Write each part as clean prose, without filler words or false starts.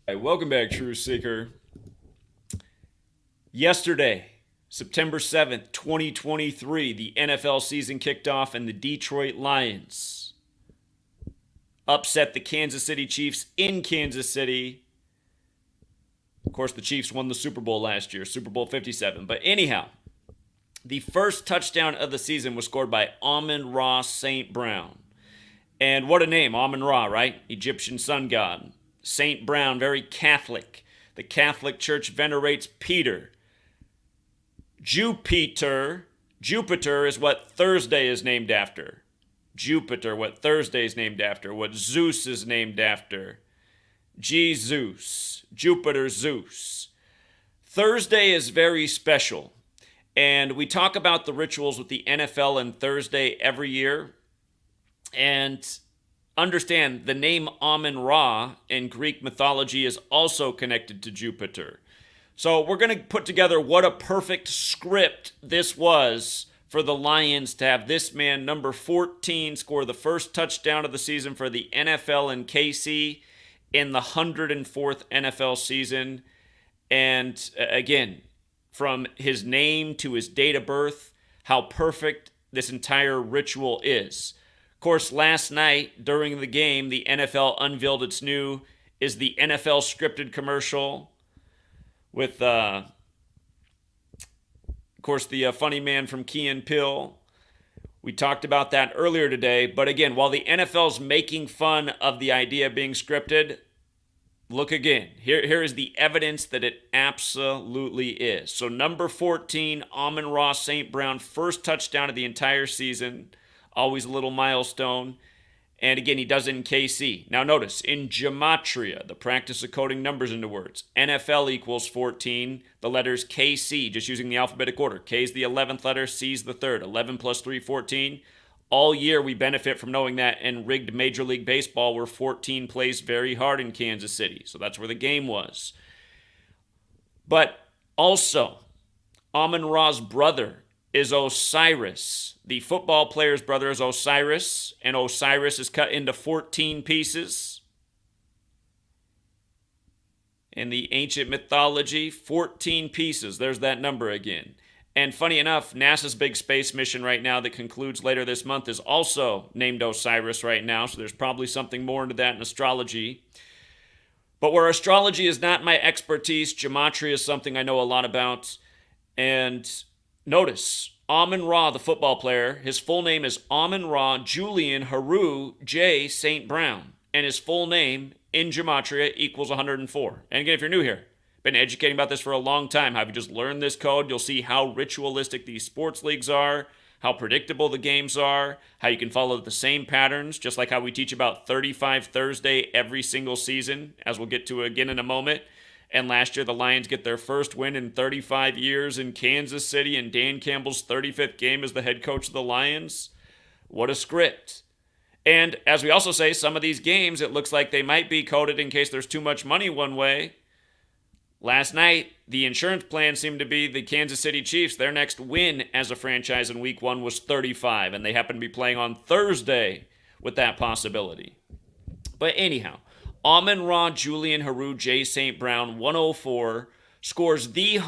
Hey, welcome back, Truth Seeker. Yesterday, September 7th, 2023, the NFL season kicked off and the Detroit Lions upset the Kansas City Chiefs in Kansas City. Of course, the Chiefs won the Super Bowl last year, Super Bowl 57. But anyhow, the first touchdown of the season was scored by Amon-Ra St. Brown. And what a name, Amon-Ra, right? Egyptian sun god. St. Brown, very Catholic. The Catholic Church venerates Peter. Jupiter is what Thursday is named after. Jupiter, what Thursday is named after. What Zeus is named after. Jesus. Jupiter, Zeus. Thursday is very special. And we talk about the rituals with the NFL and Thursday every year. And understand the name Amon-Ra in Greek mythology is also connected to Jupiter. So we're going to put together what a perfect script this was for the Lions to have this man, number 14, score the first touchdown of the season for the NFL in KC in the 104th NFL season. And again, from his name to his date of birth, how perfect this entire ritual is. Of course, last night during the game, the NFL unveiled its new is the NFL scripted commercial with, of course, the funny man from Key and Peele. We talked about that earlier today. But again, while the NFL's making fun of the idea of being scripted, look again. Here is the evidence that it absolutely is. So number 14, Amon-Ra St. Brown, first touchdown of the entire season. Always a little milestone. And again, he does it in KC. Now notice, in gematria, the practice of coding numbers into words, NFL equals 14, the letters KC, just using the alphabetic order. K is the 11th letter, C is the third. 11 plus 3, 14. All year we benefit from knowing that in rigged Major League Baseball where 14 plays very hard in Kansas City. So that's where the game was. But also, Amon-Ra's brother is Osiris. The football player's brother is Osiris, and Osiris is cut into 14 pieces. In the ancient mythology, 14 pieces. There's that number again. And funny enough, NASA's big space mission right now that concludes later this month is also named Osiris right now, so there's probably something more into that in astrology. But where astrology is not my expertise, gematria is something I know a lot about. And notice, Amon-Ra, the football player, his full name is Amon-Ra Julian Haru J. St. Brown. And his full name in gematria equals 104. And again, if you're new here, been educating about this for a long time. Have you just learned this code? You'll see how ritualistic these sports leagues are, how predictable the games are, how you can follow the same patterns, just like how we teach about 35 Thursday every single season, as we'll get to again in a moment. And last year, the Lions get their first win in 35 years in Kansas City in Dan Campbell's 35th game as the head coach of the Lions. What a script. And as we also say, some of these games, it looks like they might be coded in case there's too much money one way. Last night, the insurance plan seemed to be the Kansas City Chiefs. Their next win as a franchise in week 1 was 35, and they happen to be playing on Thursday with that possibility. But anyhow, Amon-Ra Julian Haru J. St. Brown, 104, scores the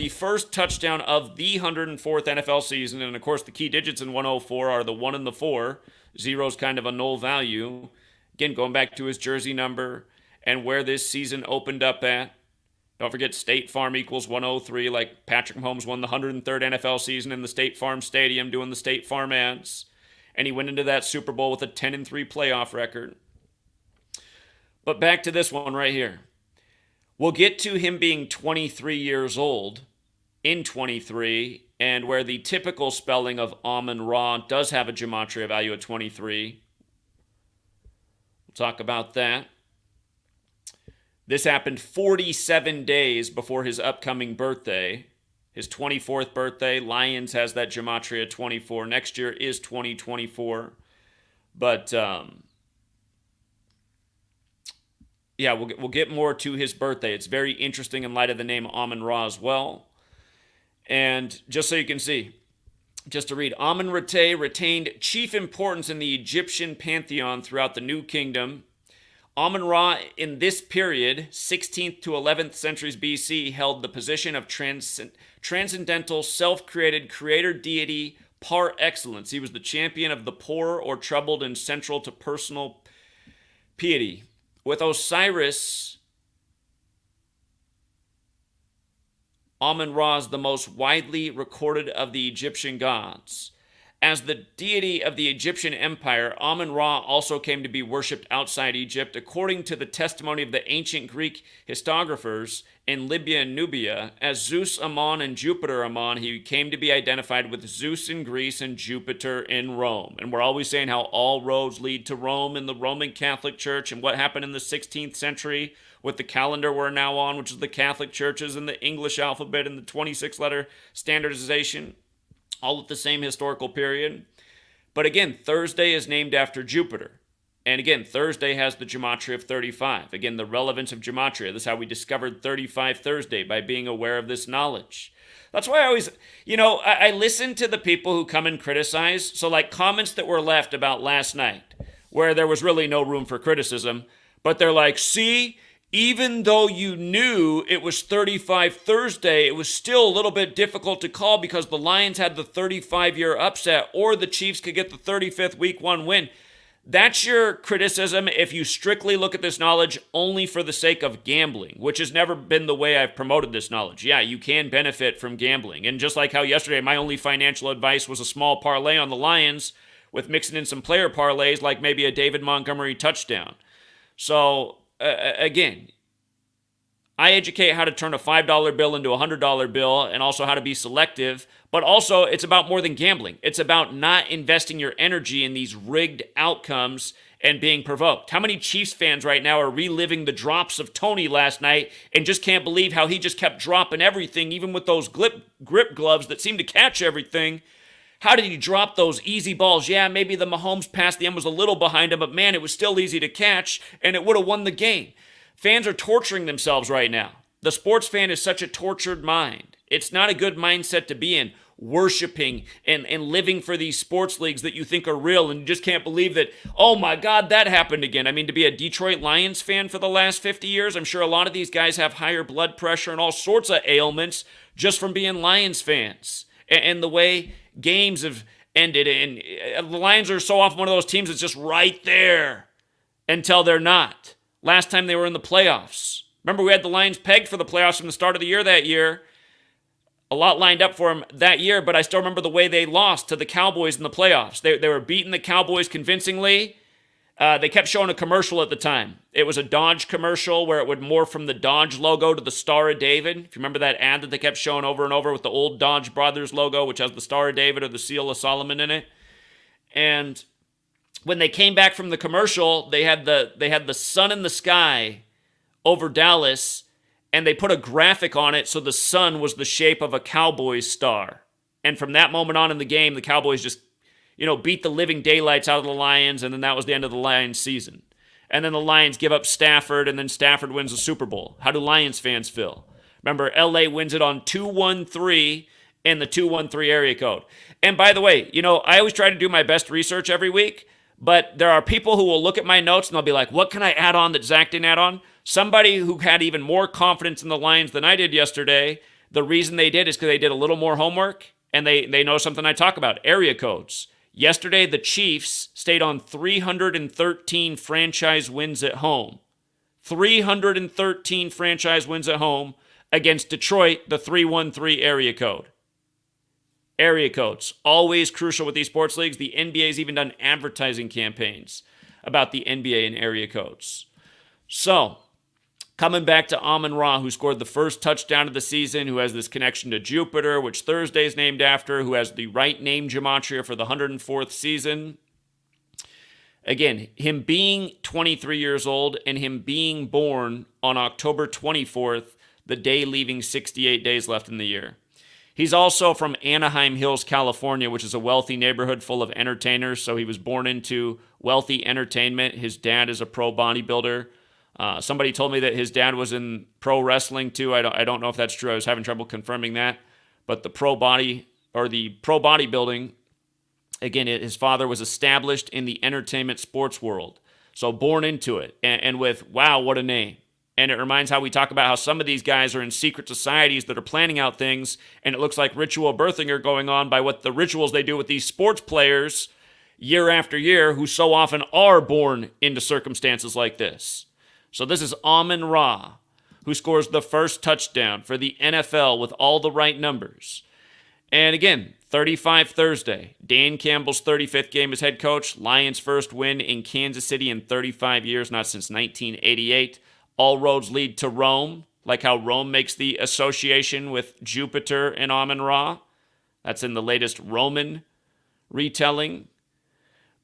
first touchdown of the 104th NFL season. And of course, the key digits in 104 are the 1 and the 4. Zero's kind of a null value. Again, going back to his jersey number and where this season opened up at. Don't forget State Farm equals 103, like Patrick Mahomes won the 103rd NFL season in the State Farm Stadium doing the State Farm ads. And he went into that Super Bowl with a 10-3 playoff record. But back to this one right here. We'll get to him being 23 years old in 23, and where the typical spelling of Amon-Ra does have a gematria value at 23. We'll talk about that. This happened 47 days before his upcoming birthday. His 24th birthday. Lions has that gematria 24. Next year is 2024. But yeah, we'll get more to his birthday. It's very interesting in light of the name Amon-Ra as well. And just so you can see, just to read, Amon-Ra retained chief importance in the Egyptian pantheon throughout the New Kingdom. Amon-Ra in this period, 16th to 11th centuries BC, held the position of transcendental, self-created creator deity par excellence. He was the champion of the poor or troubled and central to personal piety. With Osiris, Amon-Ra is the most widely recorded of the Egyptian gods. As the deity of the Egyptian empire, Amon-Ra also came to be worshipped outside Egypt. According to the testimony of the ancient Greek historiographers in Libya and Nubia, as Zeus Amon and Jupiter Amon, he came to be identified with Zeus in Greece and Jupiter in Rome. And we're always saying how all roads lead to Rome in the Roman Catholic Church, and what happened in the 16th century with the calendar we're now on, which is the Catholic churches and the English alphabet and the 26-letter standardization. All at the same historical period. But again, Thursday is named after Jupiter. And again, Thursday has the gematria of 35. Again, the relevance of gematria. This is how we discovered 35 Thursday, by being aware of this knowledge. That's why I always, I listen to the people who come and criticize. So like comments that were left about last night, where there was really no room for criticism, but they're like, see, even though you knew it was 35 Thursday, it was still a little bit difficult to call because the Lions had the 35-year upset, or the Chiefs could get the 35th Week 1 win. That's your criticism if you strictly look at this knowledge only for the sake of gambling, which has never been the way I've promoted this knowledge. Yeah, you can benefit from gambling. And just like how yesterday my only financial advice was a small parlay on the Lions with mixing in some player parlays like maybe a David Montgomery touchdown. So again, I educate how to turn a $5 bill into a $100 bill, and also how to be selective, but also it's about more than gambling. It's about not investing your energy in these rigged outcomes and being provoked. How many Chiefs fans right now are reliving the drops of Tony last night and just can't believe how he just kept dropping everything, even with those grip gloves that seem to catch everything? How did he drop those easy balls? Yeah, maybe the Mahomes pass, the end was a little behind him, but man, it was still easy to catch, and it would have won the game. Fans are torturing themselves right now. The sports fan is such a tortured mind. It's not a good mindset to be in, worshiping and living for these sports leagues that you think are real, and you just can't believe that, oh my God, that happened again. I mean, to be a Detroit Lions fan for the last 50 years, I'm sure a lot of these guys have higher blood pressure and all sorts of ailments just from being Lions fans. And the way games have ended, and the Lions are so often one of those teams that's just right there until they're not. Last time they were in the playoffs. Remember, we had the Lions pegged for the playoffs from the start of the year that year. A lot lined up for them that year, but I still remember the way they lost to the Cowboys in the playoffs. They were beating the Cowboys convincingly. They kept showing a commercial at the time. It was a Dodge commercial where it would morph from the Dodge logo to the Star of David. If you remember that ad that they kept showing over and over with the old Dodge Brothers logo, which has the Star of David or the Seal of Solomon in it. And when they came back from the commercial, they had the sun in the sky over Dallas, and they put a graphic on it so the sun was the shape of a Cowboys star. And from that moment on in the game, the Cowboys just beat the living daylights out of the Lions, and then that was the end of the Lions season. And then the Lions give up Stafford, and then Stafford wins the Super Bowl. How do Lions fans feel? Remember, LA wins it on 213 in the 213 area code. And by the way, I always try to do my best research every week, but there are people who will look at my notes and they'll be like, what can I add on that Zach didn't add on? Somebody who had even more confidence in the Lions than I did yesterday, the reason they did is because they did a little more homework, and they know something I talk about, area codes. Yesterday, the Chiefs stayed on 313 franchise wins at home. 313 franchise wins at home against Detroit, the 313 area code. Area codes, always crucial with these sports leagues. The NBA's even done advertising campaigns about the NBA and area codes. So, coming back to Amon-Ra, who scored the first touchdown of the season, who has this connection to Jupiter, which Thursday is named after, who has the right name gematria for the 104th season. Again, him being 23 years old and him being born on October 24th, the day leaving 68 days left in the year. He's also from Anaheim Hills, California, which is a wealthy neighborhood full of entertainers, so he was born into wealthy entertainment. His dad is a pro bodybuilder. Somebody told me that his dad was in pro wrestling too. I don't know if that's true. I was having trouble confirming that. But the pro bodybuilding, again, his father was established in the entertainment sports world. So born into it. And with, wow, what a name. And it reminds how we talk about how some of these guys are in secret societies that are planning out things, and it looks like ritual birthing are going on by what the rituals they do with these sports players year after year who so often are born into circumstances like this. So this is Amon-Ra, who scores the first touchdown for the NFL with all the right numbers. And again, 35 Thursday. Dan Campbell's 35th game as head coach. Lions' first win in Kansas City in 35 years, not since 1988. All roads lead to Rome, like how Rome makes the association with Jupiter and Amon-Ra. That's in the latest Roman retelling.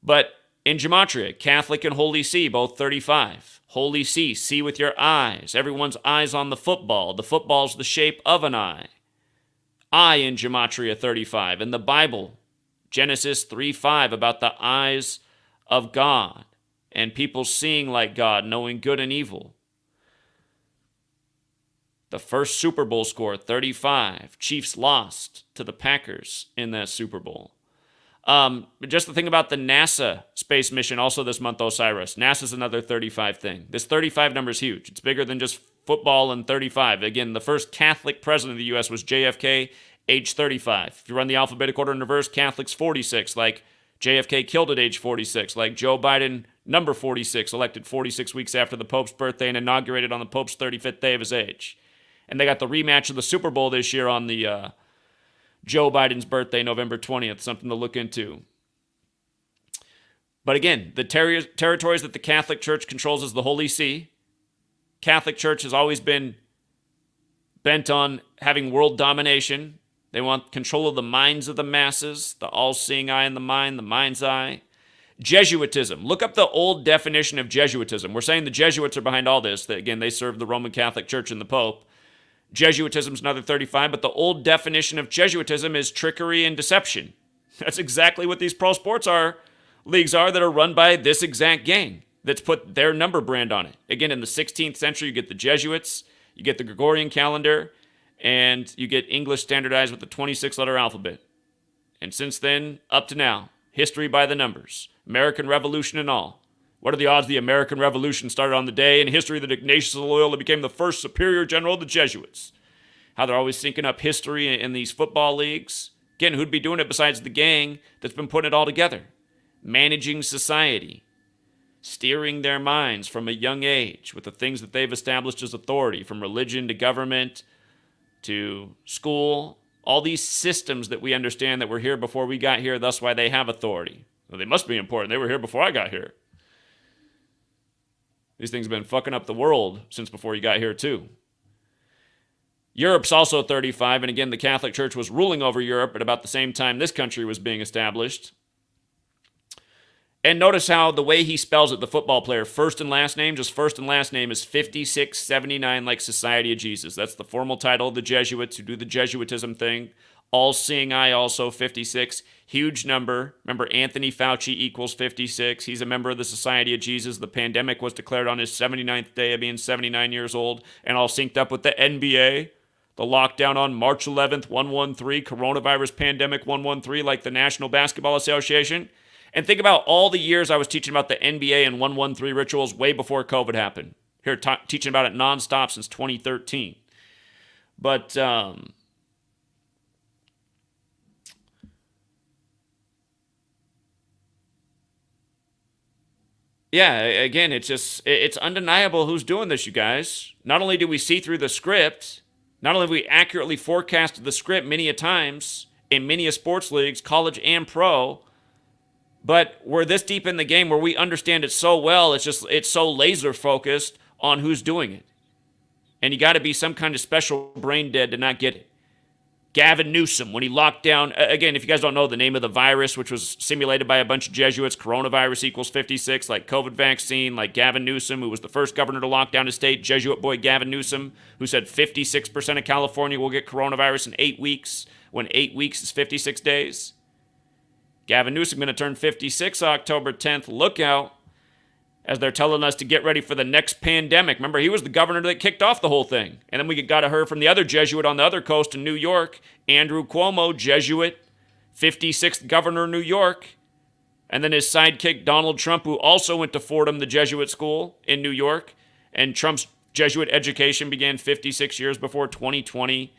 But in Gematria, Catholic and Holy See, both 35. Holy See, see with your eyes. Everyone's eyes on the football. The football's the shape of an eye. Eye in Gematria 35. In the Bible, Genesis 3:5, about the eyes of God and people seeing like God, knowing good and evil. The first Super Bowl score, 35. Chiefs lost to the Packers in that Super Bowl. Just the thing about the NASA space mission also this month, Osiris. NASA's another 35 thing. This 35 number is huge. It's bigger than just football and 35. Again, the first Catholic president of the U.S. was JFK, age 35. If you run the alphabetical order in reverse, Catholics 46, like JFK killed at age 46, like Joe Biden, number 46, elected 46 weeks after the Pope's birthday and inaugurated on the Pope's 35th day of his age. And they got the rematch of the Super Bowl this year on the Joe Biden's birthday, November 20th, something to look into. But again, the territories that the Catholic Church controls is the Holy See. Catholic Church has always been bent on having world domination. They want control of the minds of the masses, the all-seeing eye in the mind, the mind's eye. Jesuitism. Look up the old definition of Jesuitism. We're saying the Jesuits are behind all this. That, again, they serve the Roman Catholic Church and the Pope. Jesuitism is another 35, but the old definition of Jesuitism is trickery and deception. That's exactly what these pro sports leagues are that are run by this exact gang that's put their number brand on it. Again, in the 16th century, you get the Jesuits, you get the Gregorian calendar, and you get English standardized with the 26-letter alphabet. And since then, up to now, history by the numbers, American Revolution and all. What are the odds the American Revolution started on the day in history that Ignatius of Loyola became the first superior general of the Jesuits? How they're always syncing up history in these football leagues. Again, who'd be doing it besides the gang that's been putting it all together? Managing society. Steering their minds from a young age with the things that they've established as authority, from religion to government to school. All these systems that we understand that were here before we got here, thus why they have authority. Well, they must be important. They were here before I got here. These things have been fucking up the world since before you got here, too. Europe's also 35, and again, the Catholic Church was ruling over Europe at about the same time this country was being established. And notice how the way he spells it, the football player, first and last name, just first and last name is 5679, like Society of Jesus. That's the formal title of the Jesuits who do the Jesuitism thing. All-seeing eye also 56. Huge number. Remember, Anthony Fauci equals 56. He's a member of the Society of Jesus. The pandemic was declared on his 79th day of being 79 years old, and all synced up with the NBA. The lockdown on March 11th, 113. Coronavirus pandemic 113, like the National Basketball Association. And think about all the years I was teaching about the NBA and 113 rituals way before COVID happened. Here, teaching about it nonstop since 2013. But, yeah, again, it's undeniable who's doing this, you guys. Not only do we see through the script, not only have we accurately forecasted the script many a times in many a sports leagues, college and pro, but we're this deep in the game where we understand it so well, it's so laser focused on who's doing it. And you got to be some kind of special brain dead to not get it. Gavin Newsom, when he locked down, again, if you guys don't know the name of the virus, which was simulated by a bunch of Jesuits, coronavirus equals 56, like COVID vaccine, like Gavin Newsom, who was the first governor to lock down his state, Jesuit boy Gavin Newsom, who said 56% of California will get coronavirus in 8 weeks, when 8 weeks is 56 days. Gavin Newsom going to turn 56 October 10th. Look out, as they're telling us to get ready for the next pandemic. Remember, he was the governor that kicked off the whole thing. And then we got to hear from the other Jesuit on the other coast in New York, Andrew Cuomo, Jesuit, 56th governor of New York. And then his sidekick, Donald Trump, who also went to Fordham, the Jesuit school in New York. And Trump's Jesuit education began 56 years before 2020.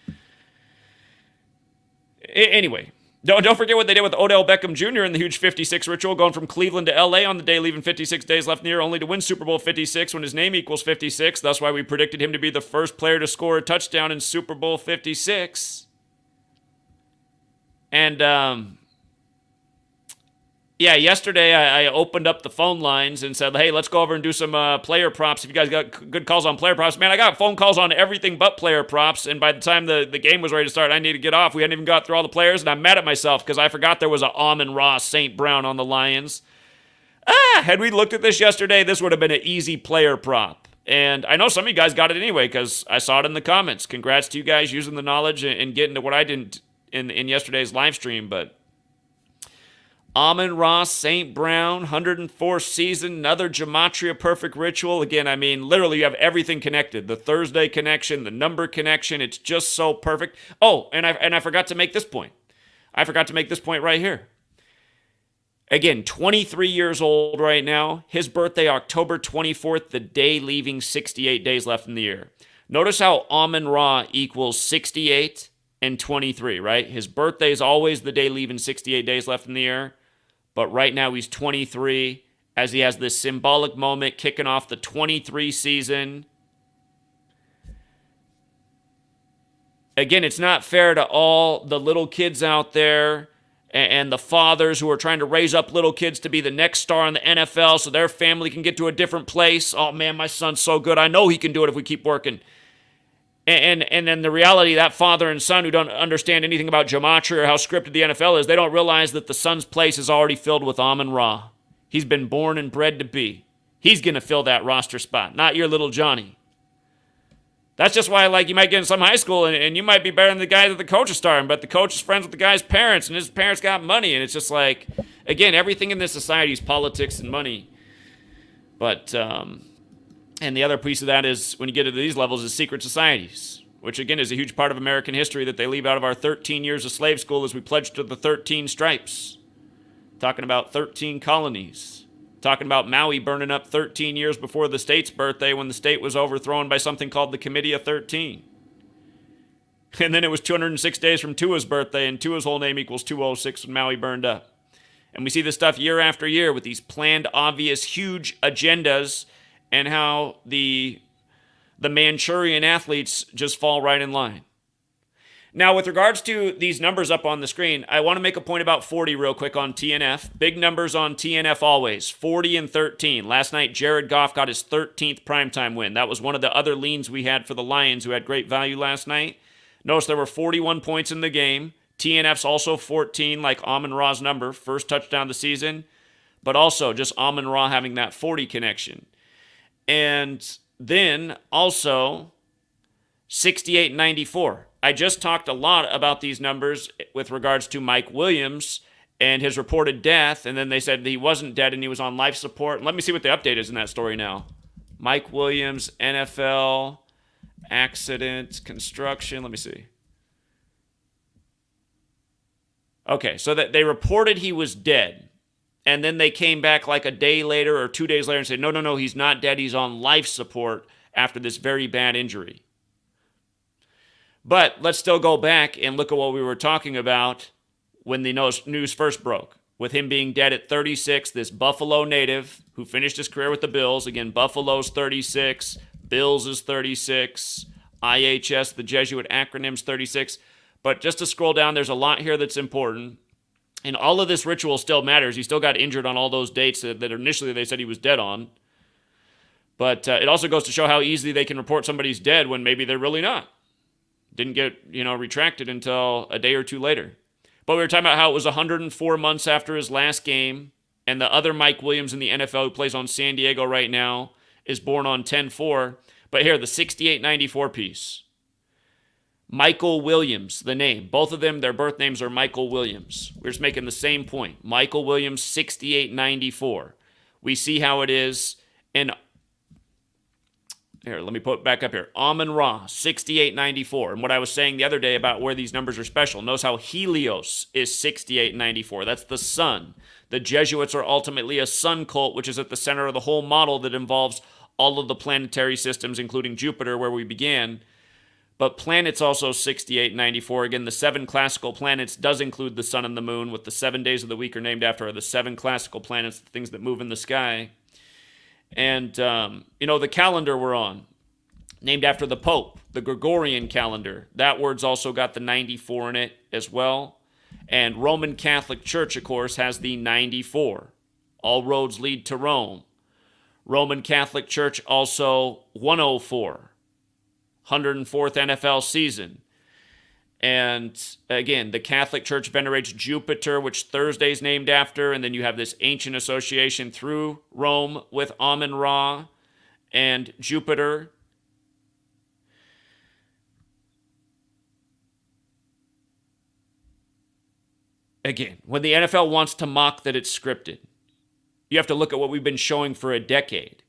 Anyway, don't forget what they did with Odell Beckham Jr. in the huge 56 ritual, going from Cleveland to LA on the day, leaving 56 days left in the year, only to win Super Bowl 56 when his name equals 56. That's why we predicted him to be the first player to score a touchdown in Super Bowl 56. And, yeah, yesterday I opened up the phone lines and said, hey, let's go over and do some player props. If you guys got good calls on player props. Man, I got phone calls on everything but player props, and by the time the game was ready to start, I needed to get off. We hadn't even got through all the players, and I'm mad at myself because I forgot there was an Amon-Ra St. Brown on the Lions. Had we looked at this yesterday, this would have been an easy player prop. And I know some of you guys got it anyway because I saw it in the comments. Congrats to you guys using the knowledge and getting to what I didn't in yesterday's live stream, but Amon-Ra St. Brown, 104th season, another Gematria perfect ritual. Again, I mean, literally you have everything connected. The Thursday connection, the number connection, it's just so perfect. Oh, and I forgot to make this point. I forgot to make this point right here. Again, 23 years old right now. His birthday, October 24th, the day leaving 68 days left in the year. Notice how Amon-Ra equals 68 and 23, right? His birthday is always the day leaving 68 days left in the year. But right now he's 23 as he has this symbolic moment kicking off the 23 season. Again, it's not fair to all the little kids out there and the fathers who are trying to raise up little kids to be the next star in the NFL so their family can get to a different place. Oh man, my son's so good. I know he can do it if we keep working. And then the reality, that father and son who don't understand anything about gematria or how scripted the NFL is, they don't realize that the son's place is already filled with Amon-Ra. He's been born and bred to be. He's going to fill that roster spot, not your little Johnny. That's just why, like, you might get in some high school and you might be better than the guy that the coach is starting, but the coach is friends with the guy's parents and his parents got money. And it's just like, again, everything in this society is politics and money. But, and the other piece of that is, when you get to these levels, is secret societies, which, again, is a huge part of American history that they leave out of our 13 years of slave school as we pledge to the 13 stripes. Talking about 13 colonies. Talking about Maui burning up 13 years before the state's birthday when the state was overthrown by something called the Committee of 13. And then it was 206 days from Tua's birthday, and Tua's whole name equals 206 when Maui burned up. And we see this stuff year after year with these planned, obvious, huge agendas, and how the Manchurian athletes just fall right in line. Now, with regards to these numbers up on the screen, I want to make a point about 40 real quick on TNF. Big numbers on TNF always, 40 and 13. Last night, Jared Goff got his 13th primetime win. That was one of the other leans we had for the Lions, who had great value last night. Notice there were 41 points in the game. TNF's also 14, like Amon-Ra's number, first touchdown of the season, but also just Amon-Ra having that 40 connection. And then also 68 and 94. I just talked a lot about these numbers with regards to Mike Williams and his reported death, and then they said that he wasn't dead and he was on life support. Let me see what the update is in that story now. Mike Williams, NFL, accident, construction. Let me see. Okay, so that they reported he was dead. And then they came back like a day later or 2 days later and said, no, he's not dead. He's on life support after this very bad injury. But let's still go back and look at what we were talking about when the news first broke. With him being dead at 36, this Buffalo native who finished his career with the Bills. Again, Buffalo's 36, Bills is 36, IHS, the Jesuit acronym's 36. But just to scroll down, there's a lot here that's important. And all of this ritual still matters. He still got injured on all those dates that initially they said he was dead on. But it also goes to show how easily they can report somebody's dead when maybe they're really not. Didn't get, retracted until a day or two later. But we were talking about how it was 104 months after his last game, and the other Mike Williams in the NFL who plays on San Diego right now is born on 10-4. But here, the 68-94 piece. Michael Williams, the name. Both of them, their birth names are Michael Williams. We're just making the same point. Michael Williams, 68-94. We see how it is. And Here, let me put it back up here. Amon-Ra, 6894. And what I was saying the other day about where these numbers are special. Notice how Helios is 6894. That's the sun. The Jesuits are ultimately a sun cult, which is at the center of the whole model that involves all of the planetary systems, including Jupiter, where we began. But planets also 6894. Again, the 7 classical planets does include the sun and the moon, with the 7 days of the week are named after the 7 classical planets, the things that move in the sky. And, the calendar we're on, named after the Pope, the Gregorian calendar. That word's also got the 94 in it as well. And Roman Catholic Church, of course, has the 94. All roads lead to Rome. Roman Catholic Church also 104. 104th NFL season. And again, the Catholic Church venerates Jupiter, which Thursday's named after, and then you have this ancient association through Rome with Amon-Ra and Jupiter. Again, when the NFL wants to mock that it's scripted, you have to look at what we've been showing for a decade.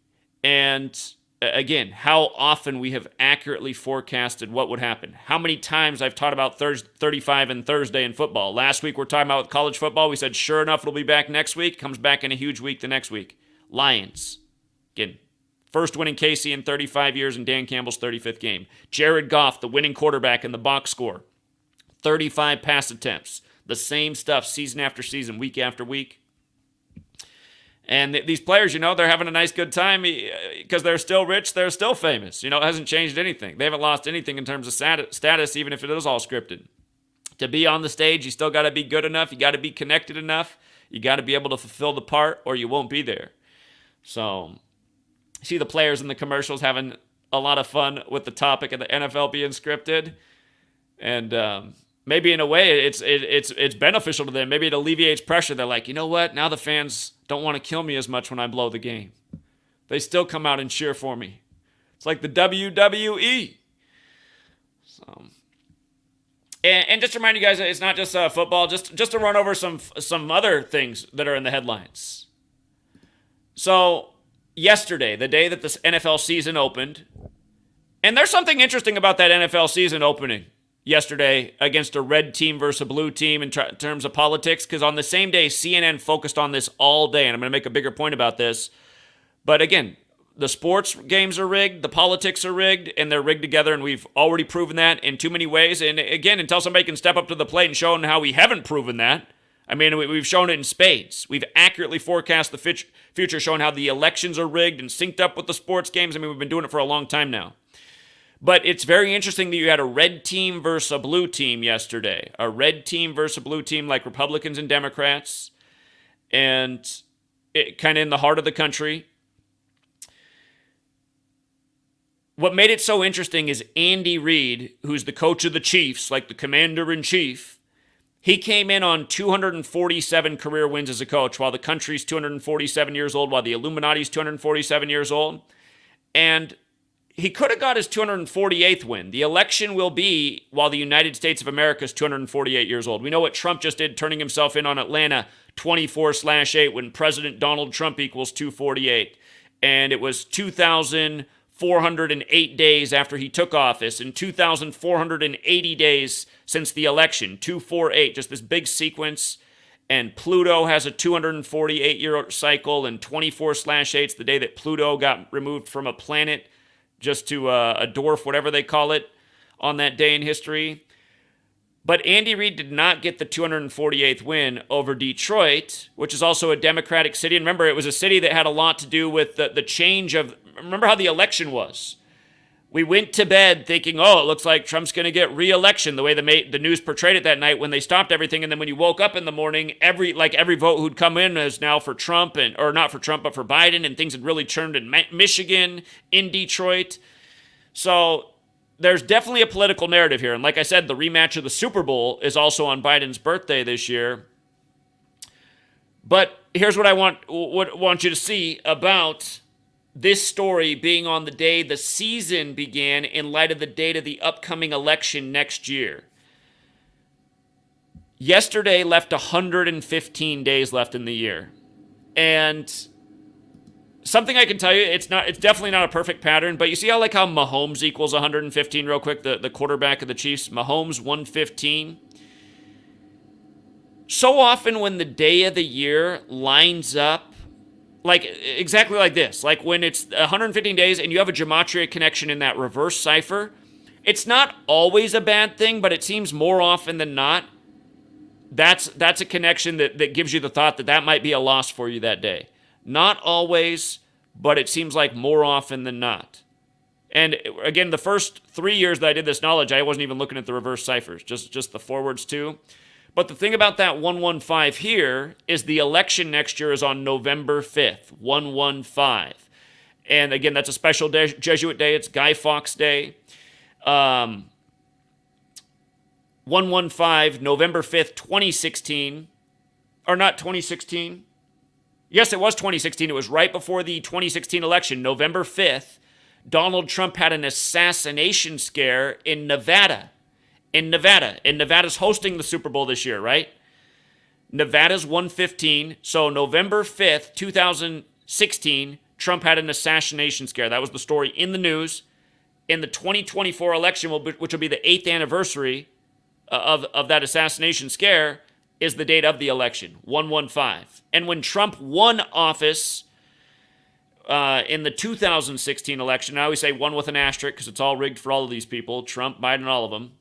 And again, how often we have accurately forecasted what would happen. How many times I've taught about 35 and Thursday in football. Last week we're talking about college football. We said, sure enough, it'll be back next week. Comes back in a huge week the next week. Lions. Again, first win in KC in 35 years in Dan Campbell's 35th game. Jared Goff, the winning quarterback in the box score. 35 pass attempts. The same stuff season after season, week after week. And these players, they're having a nice good time because they're still rich, they're still famous. It hasn't changed anything. They haven't lost anything in terms of status, even if it is all scripted. To be on the stage, you still got to be good enough. You got to be connected enough. You got to be able to fulfill the part or you won't be there. So, see the players in the commercials having a lot of fun with the topic of the NFL being scripted. And maybe in a way it's beneficial to them. Maybe it alleviates pressure. They're like, you know what? Now the fans don't want to kill me as much when I blow the game. They still come out and cheer for me. It's like the WWE. So, and just to remind you guys, it's not just football. Just to run over some other things that are in the headlines. So yesterday, the day that the NFL season opened, and there's something interesting about that NFL season opening yesterday against a red team versus a blue team in terms of politics, because on the same day, CNN focused on this all day, and I'm going to make a bigger point about this. But again, the sports games are rigged, the politics are rigged, and they're rigged together, and we've already proven that in too many ways. And again, until somebody can step up to the plate and show how we haven't proven that, I mean, we've shown it in spades. We've accurately forecast the future, showing how the elections are rigged and synced up with the sports games. I mean, we've been doing it for a long time now. But it's very interesting that you had a red team versus a blue team yesterday. A red team versus a blue team like Republicans and Democrats. And it kind of in the heart of the country. What made it so interesting is Andy Reid, who's the coach of the Chiefs, like the commander-in-chief, he came in on 247 career wins as a coach, while the country's 247 years old, while the Illuminati's 247 years old. And he could have got his 248th win. The election will be while the United States of America is 248 years old. We know what Trump just did, turning himself in on Atlanta 24/8 when President Donald Trump equals 248. And it was 2,408 days after he took office and 2,480 days since the election. 248, just this big sequence. And Pluto has a 248-year cycle, and 24/8's the day that Pluto got removed from a planet just to a dwarf, whatever they call it, on that day in history. But Andy Reid did not get the 248th win over Detroit, which is also a Democratic city. And remember, it was a city that had a lot to do with the change of, remember how the election was. We went to bed thinking, oh, it looks like Trump's going to get re-election, the way the news portrayed it that night when they stopped everything. And then when you woke up in the morning, every vote who'd come in is now for Trump, or not for Trump, but for Biden, and things had really turned in Michigan, in Detroit. So there's definitely a political narrative here. And like I said, the rematch of the Super Bowl is also on Biden's birthday this year. But here's what I want you to see about this story being on the day the season began in light of the date of the upcoming election next year. Yesterday left 115 days left in the year. And Something I can tell you, it's definitely not a perfect pattern, but you see how Mahomes equals 115 real quick, the quarterback of the Chiefs, Mahomes 115. So often when the day of the year lines up, exactly like this, like when it's 115 days and you have a gematria connection in that reverse cipher, it's not always a bad thing, but it seems more often than not, that's a connection that gives you the thought that might be a loss for you that day. Not always, but it seems like more often than not. And again, the first 3 years that I did this knowledge, I wasn't even looking at the reverse ciphers, just the forwards too. But the thing about that 115 here is the election next year is on November 5th, 115. And again, that's a special Jesuit day. It's Guy Fawkes Day. 115, November 5th, 2016. Or not 2016. Yes, it was 2016. It was right before the 2016 election, November 5th. Donald Trump had an assassination scare in Nevada. And Nevada's hosting the Super Bowl this year, right? Nevada's 115. So November 5th, 2016, Trump had an assassination scare. That was the story in the news. In the 2024 election, which will be the 8th anniversary of that assassination scare, is the date of the election, 115. And when Trump won office in the 2016 election, I always say one with an asterisk because it's all rigged for all of these people, Trump, Biden, all of them.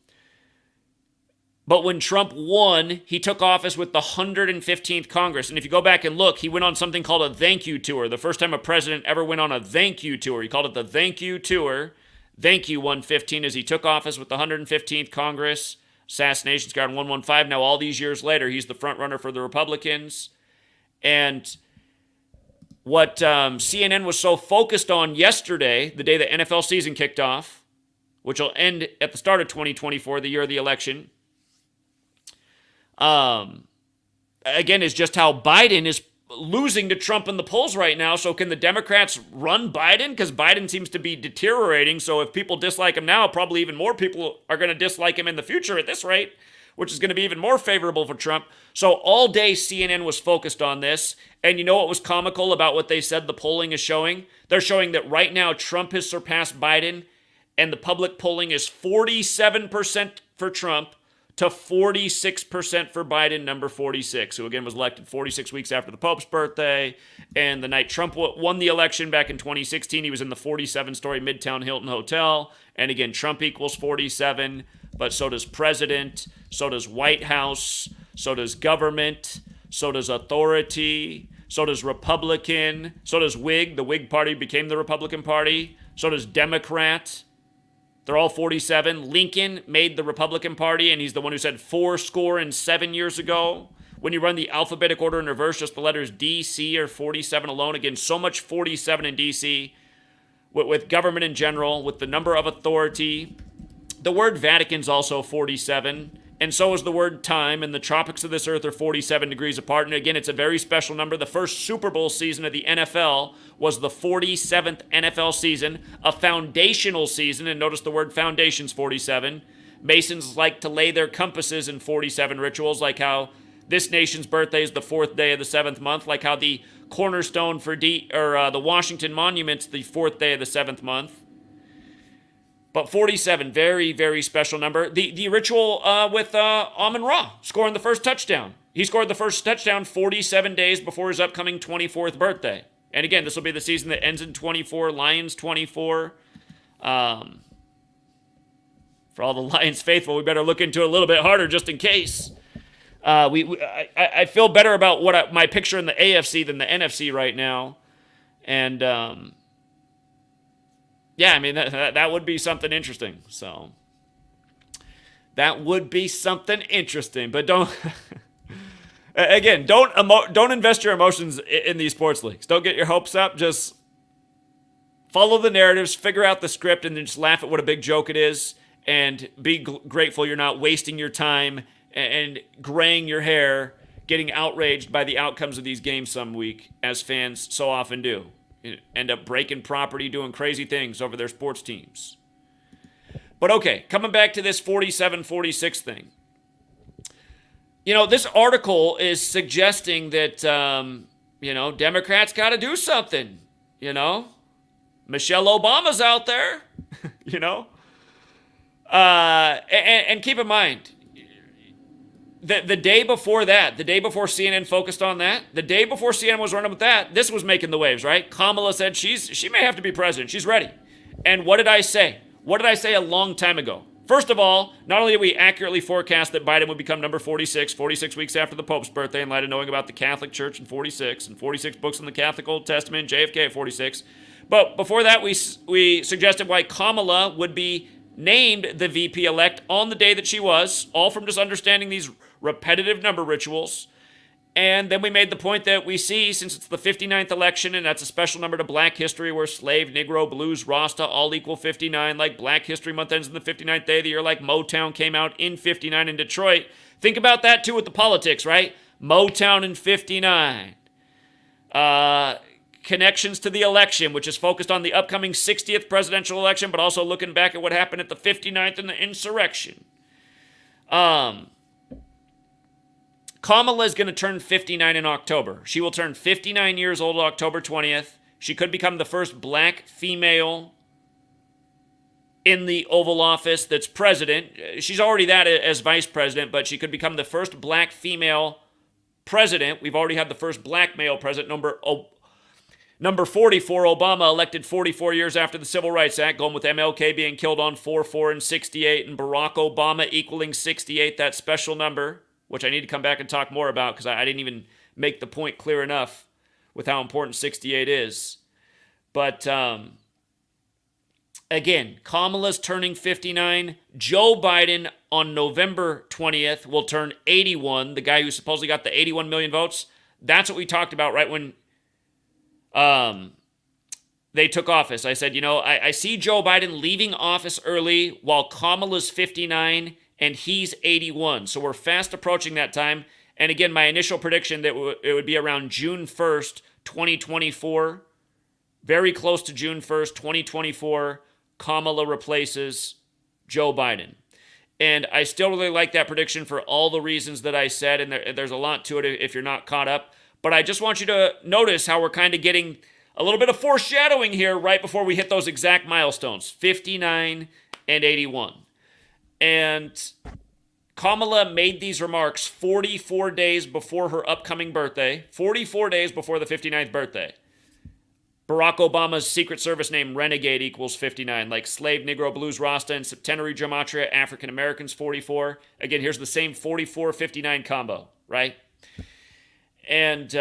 But when Trump won, he took office with the 115th Congress. And if you go back and look, he went on something called a thank you tour. The first time a president ever went on a thank you tour. He called it the thank you tour. Thank you, 115, as he took office with the 115th Congress. Assassination scare on 115. Now, all these years later, he's the front runner for the Republicans. And what CNN was so focused on yesterday, the day the NFL season kicked off, which will end at the start of 2024, the year of the election, again, is just how Biden is losing to Trump in the polls right now. So can the Democrats run Biden? Because Biden seems to be deteriorating. So if people dislike him now, probably even more people are going to dislike him in the future at this rate, which is going to be even more favorable for Trump. So all day CNN was focused on this. And you know what was comical about what they said the polling is showing? They're showing that right now Trump has surpassed Biden, and the public polling is 47% for Trump to 46% for Biden, number 46, who again was elected 46 weeks after the Pope's birthday. And the night Trump won the election back in 2016, he was in the 47-story Midtown Hilton Hotel. And again, Trump equals 47, but so does president, so does White House, so does government, so does authority, so does Republican, so does Whig. The Whig Party became the Republican Party. So does Democrat. They're all 47. Lincoln made the Republican Party, and he's the one who said 47 years ago. When you run the alphabetic order in reverse, just the letters D, C, or 47 alone. Again, so much 47 in D.C. with government in general, with the number of authority. The word Vatican's also 47, and so is the word time, and the tropics of this earth are 47 degrees apart. And again, it's a very special number. The first Super Bowl season of the NFL was the 47th NFL season, a foundational season, and notice the word foundation's 47. Masons like to lay their compasses in 47 rituals, like how this nation's birthday is the 4th day of the 7th month, like how the cornerstone for the Washington Monument's the 4th day of the 7th month. But 47, very, very special number. The ritual with Amon-Ra scoring the first touchdown. He scored the first touchdown 47 days before his upcoming 24th birthday. And again, this will be the season that ends in 24, Lions 24. For all the Lions faithful, we better look into it a little bit harder just in case. I feel better about my picture in the AFC than the NFC right now. And yeah, I mean, that would be something interesting. So that would be something interesting. But don't invest your emotions in these sports leagues. Don't get your hopes up. Just follow the narratives, figure out the script, and then just laugh at what a big joke it is, and be grateful you're not wasting your time and graying your hair, getting outraged by the outcomes of these games some week, as fans so often do. End up breaking property, doing crazy things over their sports teams. But okay, coming back to this 47-46 thing. You know, this article is suggesting that, Democrats got to do something. You know, Michelle Obama's out there. You know, and keep in mind, the day before that, the day before CNN focused on that, the day before CNN was running with that, this was making the waves, right? Kamala said she may have to be president. She's ready. And what did I say? What did I say a long time ago? First of all, not only did we accurately forecast that Biden would become number 46 weeks after the Pope's birthday, in light of knowing about the Catholic Church in 46, and 46 books in the Catholic Old Testament, JFK at 46. But before that, we suggested why Kamala would be named the VP-elect on the day that she was, all from just understanding these repetitive number rituals. And then we made the point that we see, since it's the 59th election, and that's a special number to Black history, where slave, Negro, blues, Rasta all equal 59, like Black History Month ends on the 59th day of the year, like Motown came out in 59 in Detroit. Think about that, too, with the politics, right? Motown in 59. Connections to the election, which is focused on the upcoming 60th presidential election, but also looking back at what happened at the 59th and the insurrection. Kamala is going to turn 59 in October. She will turn 59 years old October 20th. She could become the first Black female in the Oval Office that's president. She's already that as vice president, but she could become the first Black female president. We've already had the first Black male president, number 44, Obama, elected 44 years after the Civil Rights Act, going with MLK being killed on 4/4 and 68, and Barack Obama equaling 68, that special number, which I need to come back and talk more about because I didn't even make the point clear enough with how important 68 is. But again, Kamala's turning 59. Joe Biden on November 20th will turn 81, the guy who supposedly got the 81 million votes. That's what we talked about right when they took office. I said, I see Joe Biden leaving office early while Kamala's 59 and he's 81. So we're fast approaching that time. And again, my initial prediction that it would be around June 1st, 2024, very close to June 1st, 2024, Kamala replaces Joe Biden. And I still really like that prediction for all the reasons that I said, and there's a lot to it if you're not caught up. But I just want you to notice how we're kind of getting a little bit of foreshadowing here right before we hit those exact milestones, 59 and 81. And Kamala made these remarks 44 days before her upcoming birthday, 44 days before the 59th birthday. Barack Obama's Secret Service name, Renegade, equals 59, like slave, Negro, blues, Rasta, and septenary gematria, African Americans, 44. Again, here's the same 44-59 combo, right? And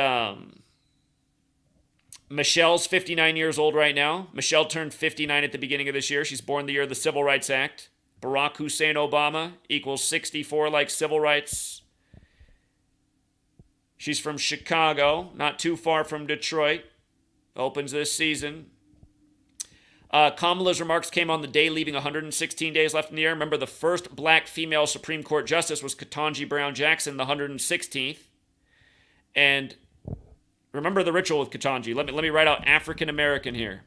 Michelle's 59 years old right now. Michelle turned 59 at the beginning of this year. She's born the year of the Civil Rights Act. Barack Hussein Obama equals 64, like civil rights. She's from Chicago, not too far from Detroit. Opens this season. Kamala's remarks came on the day leaving 116 days left in the year. Remember, the first Black female Supreme Court justice was Ketanji Brown Jackson, the 116th. And remember the ritual with Ketanji. Let me write out African American here.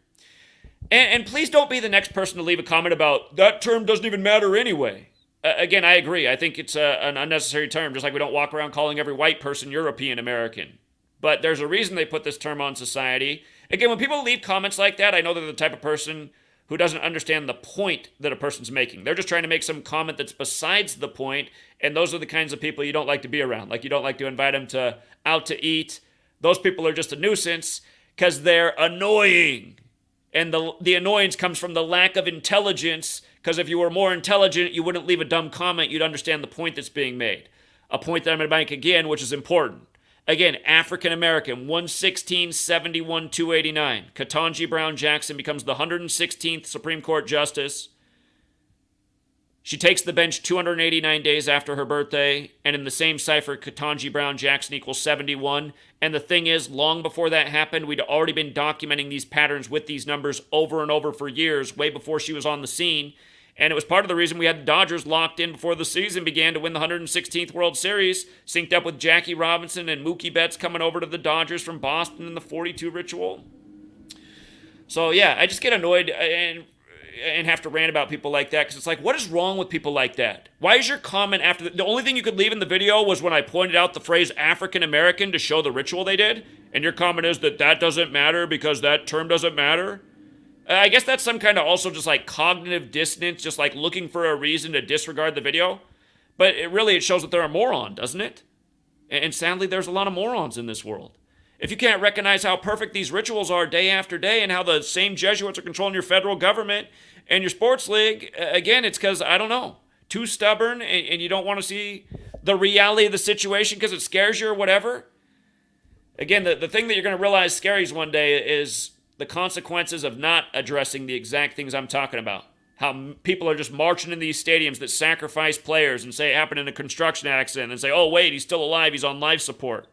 And please don't be the next person to leave a comment about that term doesn't even matter anyway. Again, I agree. I think it's an unnecessary term, just like we don't walk around calling every white person European American. But there's a reason they put this term on society. Again, when people leave comments like that, I know they're the type of person who doesn't understand the point that a person's making. They're just trying to make some comment that's besides the point, and those are the kinds of people you don't like to be around. Like, you don't like to invite them out to eat. Those people are just a nuisance because they're annoying. And the annoyance comes from the lack of intelligence, because if you were more intelligent, you wouldn't leave a dumb comment. You'd understand the point that's being made. A point that I'm going to make again, which is important. Again, African American, 116-71-289. Ketanji Brown Jackson becomes the 116th Supreme Court Justice. She takes the bench 289 days after her birthday, and in the same cipher, Ketanji Brown Jackson equals 71. And the thing is, long before that happened, we'd already been documenting these patterns with these numbers over and over for years, way before she was on the scene. And it was part of the reason we had the Dodgers locked in before the season began to win the 116th World Series, synced up with Jackie Robinson and Mookie Betts coming over to the Dodgers from Boston in the 42 ritual. So yeah, I just get annoyed and have to rant about people like that, because it's like, what is wrong with people like that? Why is your comment after the only thing you could leave in the video was when I pointed out the phrase African American to show the ritual they did? And your comment is that doesn't matter because that term doesn't matter? I guess that's some kind of also just like cognitive dissonance, just like looking for a reason to disregard the video. But it shows that they're a moron, doesn't it? And sadly, there's a lot of morons in this world. If you can't recognize how perfect these rituals are day after day and how the same Jesuits are controlling your federal government and your sports league, again, it's because, I don't know, too stubborn and you don't want to see the reality of the situation because it scares you or whatever. Again, the thing that you're going to realize scares one day is the consequences of not addressing the exact things I'm talking about. How people are just marching in these stadiums that sacrifice players and say it happened in a construction accident and say, oh, wait, he's still alive, he's on life support.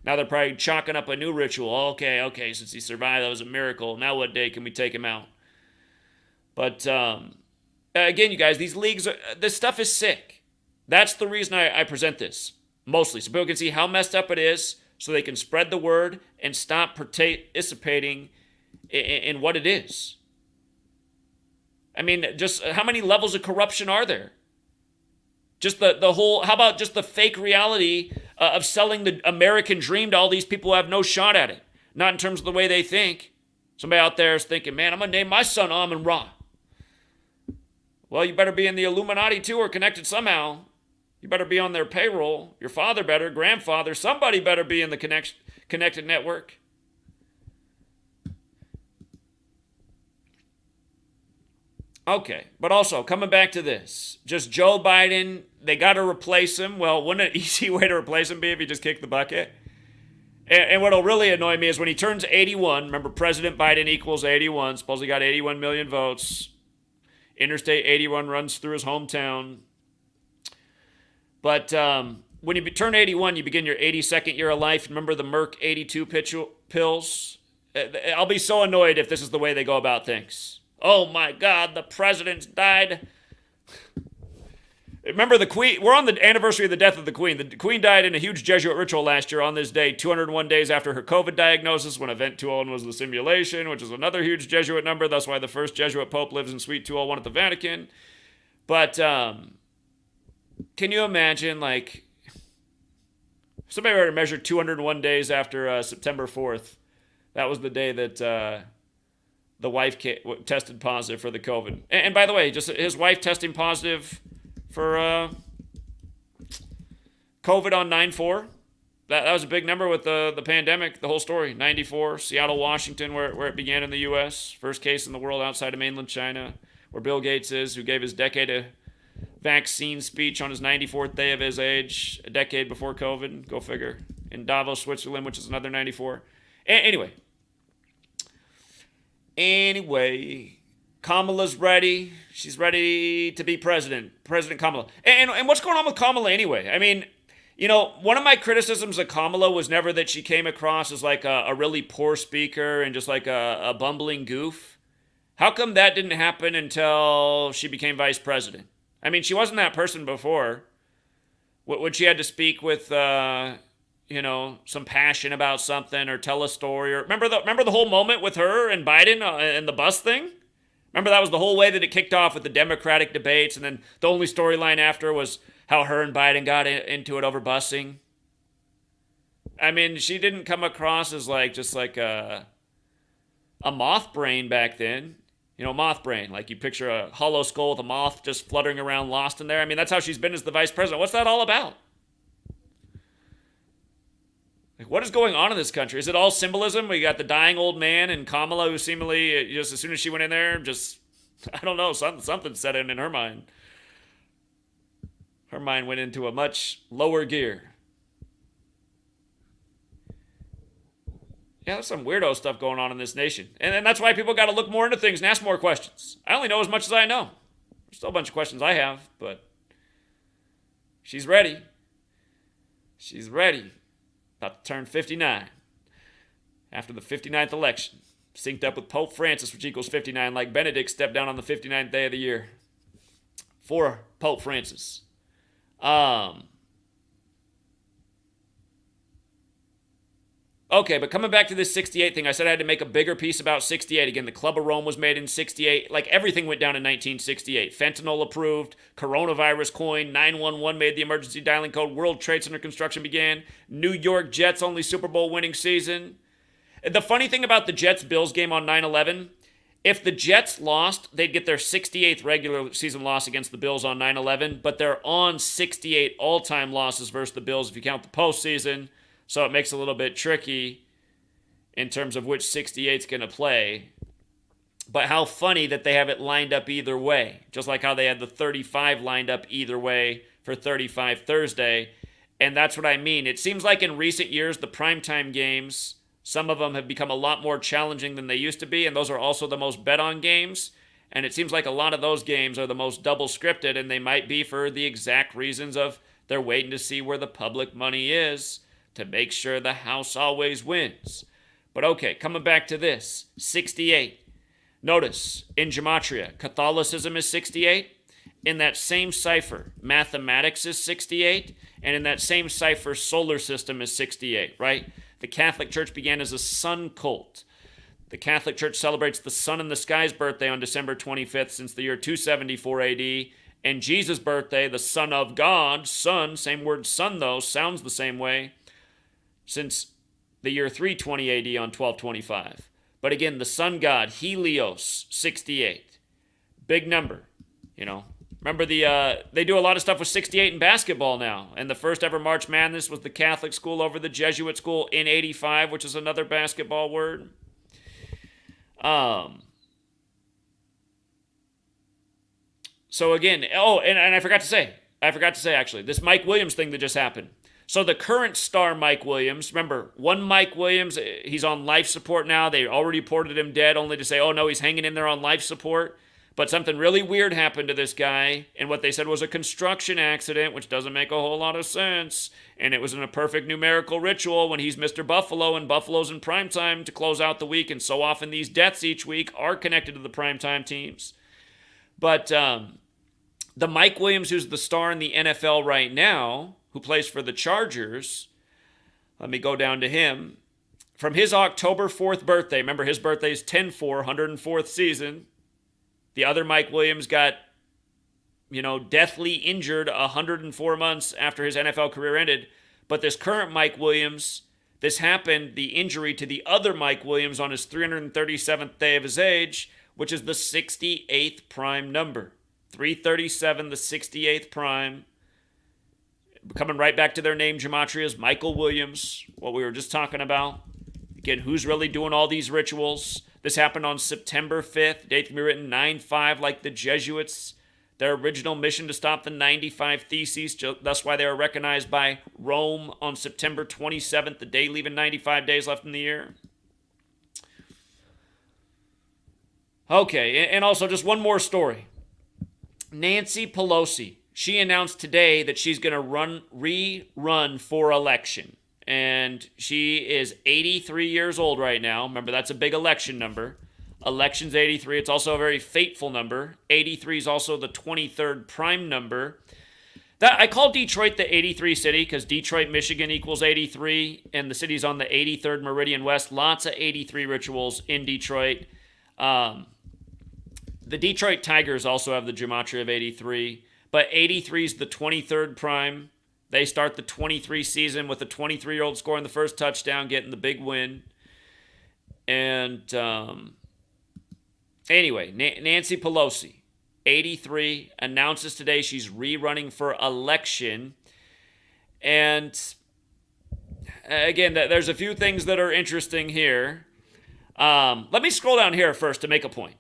Now they're probably chalking up a new ritual. Okay, since he survived, that was a miracle. Now what day can we take him out? But again, you guys, these leagues, this stuff is sick. That's the reason I present this, mostly. So people can see how messed up it is, so they can spread the word and stop participating in what it is. I mean, just how many levels of corruption are there? Just the whole, how about just the fake reality of selling the American dream to all these people who have no shot at it? Not in terms of the way they think. Somebody out there is thinking, man, I'm going to name my son Amon-Ra. Well, you better be in the Illuminati too or connected somehow. You better be on their payroll. Your father better, grandfather, somebody better be in the connected network. Okay, but also, coming back to this, just Joe Biden, they got to replace him. Well, wouldn't an easy way to replace him be if he just kicked the bucket? And what'll really annoy me is when he turns 81, remember President Biden equals 81, supposedly got 81 million votes. Interstate 81 runs through his hometown. But when you turn 81, you begin your 82nd year of life. Remember the Merck 82 pills? I'll be so annoyed if this is the way they go about things. Oh my God, the president's died. Remember the Queen, we're on the anniversary of the death of the Queen. The Queen died in a huge Jesuit ritual last year on this day, 201 days after her COVID diagnosis, when Event 201 was the simulation, which is another huge Jesuit number. That's why the first Jesuit Pope lives in Suite 201 at the Vatican. But can you imagine, like, if somebody were to measure 201 days after September 4th, that was the day that the wife tested positive for the COVID. And by the way, just his wife testing positive for COVID on 9/4. That was a big number with the pandemic, the whole story. 94, Seattle, Washington, where it began in the U.S. First case in the world outside of mainland China, where Bill Gates is, who gave his decade of vaccine speech on his 94th day of his age, a decade before COVID. Go figure. In Davos, Switzerland, which is another 94. Anyway, Kamala's ready. She's ready to be President Kamala. And what's going on with Kamala anyway? I mean, you know, one of my criticisms of Kamala was never that she came across as like a really poor speaker and just like a bumbling goof. How come that didn't happen until she became vice president? I mean, she wasn't that person before. When she had to speak with some passion about something or tell a story. Or remember the whole moment with her and Biden and the bus thing? Remember that was the whole way that it kicked off with the Democratic debates, and then the only storyline after was how her and Biden got into it over busing. I mean, she didn't come across as just like a moth brain back then. You know, moth brain. Like you picture a hollow skull with a moth just fluttering around lost in there. I mean, that's how she's been as the vice president. What's that all about? Like, what is going on in this country? Is it all symbolism? We got the dying old man and Kamala, who seemingly, just as soon as she went in there, just, I don't know, something set in her mind. Her mind went into a much lower gear. Yeah, there's some weirdo stuff going on in this nation. And that's why people got to look more into things and ask more questions. I only know as much as I know. There's still a bunch of questions I have, but she's ready. She's ready. About to turn 59 after the 59th election. Synced up with Pope Francis, which equals 59, like Benedict stepped down on the 59th day of the year. For Pope Francis. Okay, but coming back to this 68 thing, I said I had to make a bigger piece about 68. Again, the Club of Rome was made in 68. Like, everything went down in 1968. Fentanyl approved, coronavirus coined, 911 made the emergency dialing code, World Trade Center construction began, New York Jets only Super Bowl winning season. The funny thing about the Jets-Bills game on 9/11, if the Jets lost, they'd get their 68th regular season loss against the Bills on 9/11, but they're on 68 all-time losses versus the Bills if you count the postseason. So it makes it a little bit tricky in terms of which 68's going to play. But how funny that they have it lined up either way. Just like how they had the 35 lined up either way for 35 Thursday. And that's what I mean. It seems like in recent years, the primetime games, some of them have become a lot more challenging than they used to be. And those are also the most bet on games. And it seems like a lot of those games are the most double scripted. And they might be for the exact reasons of they're waiting to see where the public money is, to make sure the house always wins. But okay, coming back to this, 68. Notice, in Gematria, Catholicism is 68. In that same cipher, mathematics is 68. And in that same cipher, solar system is 68, right? The Catholic Church began as a sun cult. The Catholic Church celebrates the sun in the sky's birthday on December 25th since the year 274 AD. And Jesus' birthday, the Son of God, sun, same word sun though, sounds the same way, since the year 320 AD on 1225. But again, the sun god, Helios, 68. Big number, you know. Remember, they do a lot of stuff with 68 in basketball now. And the first ever March Madness was the Catholic school over the Jesuit school in 85, which is another basketball word. So again, and I forgot to say actually, this Mike Williams thing that just happened. So the current star Mike Williams, remember, one Mike Williams, he's on life support now. They already reported him dead, only to say, oh no, he's hanging in there on life support. But something really weird happened to this guy, and what they said was a construction accident, which doesn't make a whole lot of sense. And it was in a perfect numerical ritual when he's Mr. Buffalo, and Buffalo's in primetime to close out the week, and so often these deaths each week are connected to the primetime teams. But the Mike Williams, who's the star in the NFL right now, who plays for the Chargers, let me go down to him. From his October 4th birthday, remember his birthday is 10-4, 104th season. The other Mike Williams got, deathly injured 104 months after his NFL career ended. But this current Mike Williams, this happened, the injury to the other Mike Williams on his 337th day of his age, which is the 68th prime number. 337, the 68th prime. Coming right back to their name, Gematria's Michael Williams, what we were just talking about. Again, who's really doing all these rituals? This happened on September 5th. Date can be written 9-5, like the Jesuits. Their original mission to stop the 95 Theses. That's why they were recognized by Rome on September 27th, the day leaving 95 days left in the year. Okay, and also just one more story. Nancy Pelosi. She announced today that she's going to rerun for election. And she is 83 years old right now. Remember, that's a big election number. Election's 83. It's also a very fateful number. 83 is also the 23rd prime number. I call Detroit the 83 city because Detroit, Michigan equals 83. And the city's on the 83rd Meridian West. Lots of 83 rituals in Detroit. The Detroit Tigers also have the gematria of 83. But 83 is the 23rd prime. They start the 23 season with a 23-year-old scoring the first touchdown, getting the big win. And anyway, Nancy Pelosi, 83, announces today she's rerunning for election. And again, there's a few things that are interesting here. Let me scroll down here first to make a point.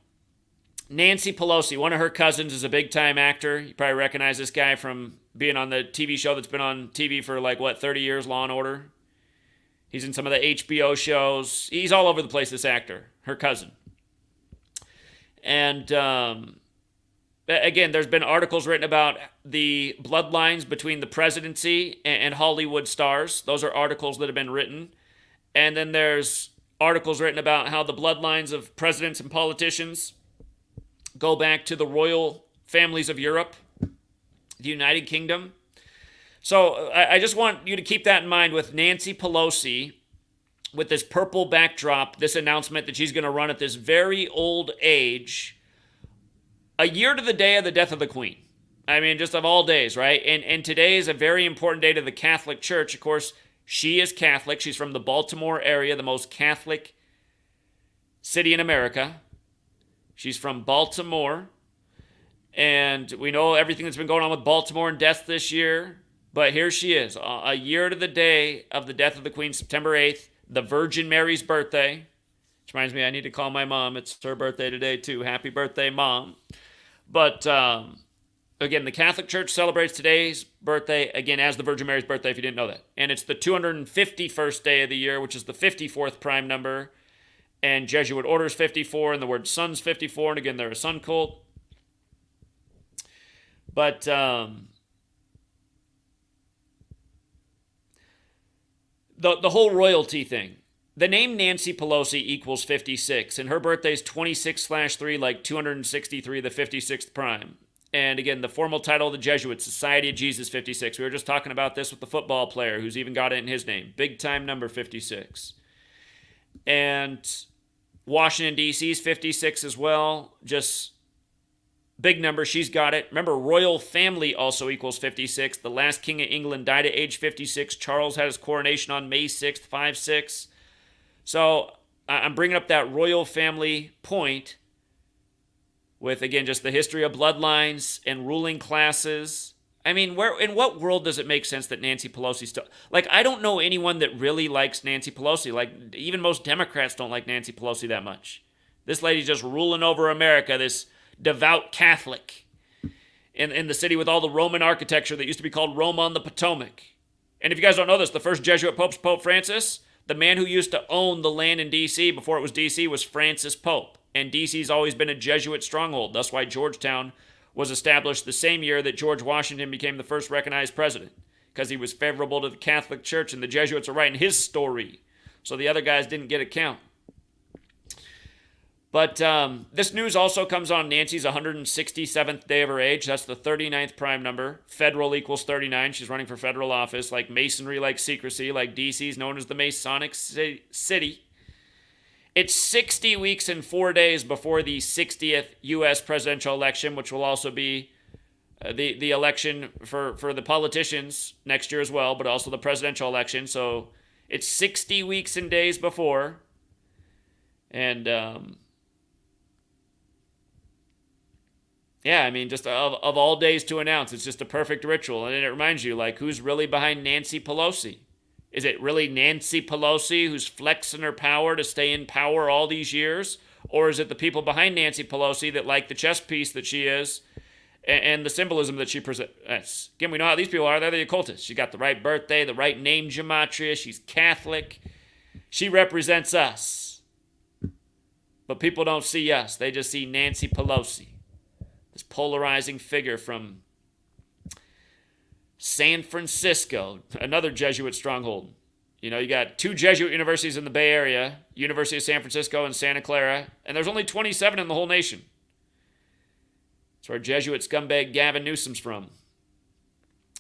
Nancy Pelosi, one of her cousins, is a big-time actor. You probably recognize this guy from being on the TV show that's been on TV for 30 years, Law & Order. He's in some of the HBO shows. He's all over the place, this actor, her cousin. And again, there's been articles written about the bloodlines between the presidency and Hollywood stars. Those are articles that have been written. And then there's articles written about how the bloodlines of presidents and politicians go back to the royal families of Europe, the United Kingdom. So I just want you to keep that in mind with Nancy Pelosi with this purple backdrop, this announcement that she's going to run at this very old age, a year to the day of the death of the Queen. I mean, just of all days, right? And today is a very important day to the Catholic Church. Of course, she is Catholic. She's from the Baltimore area, the most Catholic city in America. She's from Baltimore. And we know everything that's been going on with Baltimore and deaths this year. But here she is, a year to the day of the death of the Queen, September 8th, the Virgin Mary's birthday. Which reminds me, I need to call my mom. It's her birthday today, too. Happy birthday, Mom. But, again, the Catholic Church celebrates today's birthday, again, as the Virgin Mary's birthday, if you didn't know that. And it's the 251st day of the year, which is the 54th prime number. And Jesuit order's 54, and the word son's 54. And, again, they're a son cult. But, the whole royalty thing. The name Nancy Pelosi equals 56, and her birthday is 26/3, like 263, the 56th prime. And again, the formal title of the Jesuits, Society of Jesus 56. We were just talking about this with the football player who's even got it in his name. Big time number 56. And Washington, D.C. is 56 as well. Just big number. She's got it. Remember, royal family also equals 56. The last king of England died at age 56. Charles had his coronation on May 6th, 56. So I'm bringing up that royal family point with, again, just the history of bloodlines and ruling classes. I mean, in what world does it make sense that Nancy Pelosi still... Like, I don't know anyone that really likes Nancy Pelosi. Like, even most Democrats don't like Nancy Pelosi that much. This lady's just ruling over America, this devout Catholic in the city with all the Roman architecture that used to be called Rome on the Potomac. And if you guys don't know this, the first Jesuit pope's Pope Francis. The man who used to own the land in D.C. before it was D.C. was Francis Pope. And D.C.'s always been a Jesuit stronghold. That's why Georgetown was established the same year that George Washington became the first recognized president, because he was favorable to the Catholic Church, and the Jesuits are writing his story. So the other guys didn't get a count. But this news also comes on Nancy's 167th day of her age. That's the 39th prime number. Federal equals 39. She's running for federal office. Like masonry, like secrecy, like D.C. is known as the Masonic City. It's 60 weeks and 4 days before the 60th U.S. presidential election, which will also be the election for the politicians next year as well, but also the presidential election. So it's 60 weeks and days before. And... yeah, I mean, just of all days to announce, it's just a perfect ritual. And it reminds you, like, who's really behind Nancy Pelosi? Is it really Nancy Pelosi who's flexing her power to stay in power all these years? Or is it the people behind Nancy Pelosi that like the chess piece that she is and the symbolism that she presents? Again, we know how these people are. They're the occultists. She got the right birthday, the right name, gematria. She's Catholic. She represents us. But people don't see us. They just see Nancy Pelosi. This polarizing figure from San Francisco, another Jesuit stronghold. You know, you got 2 Jesuit universities in the Bay Area, University of San Francisco and Santa Clara, and there's only 27 in the whole nation. That's where Jesuit scumbag Gavin Newsom's from.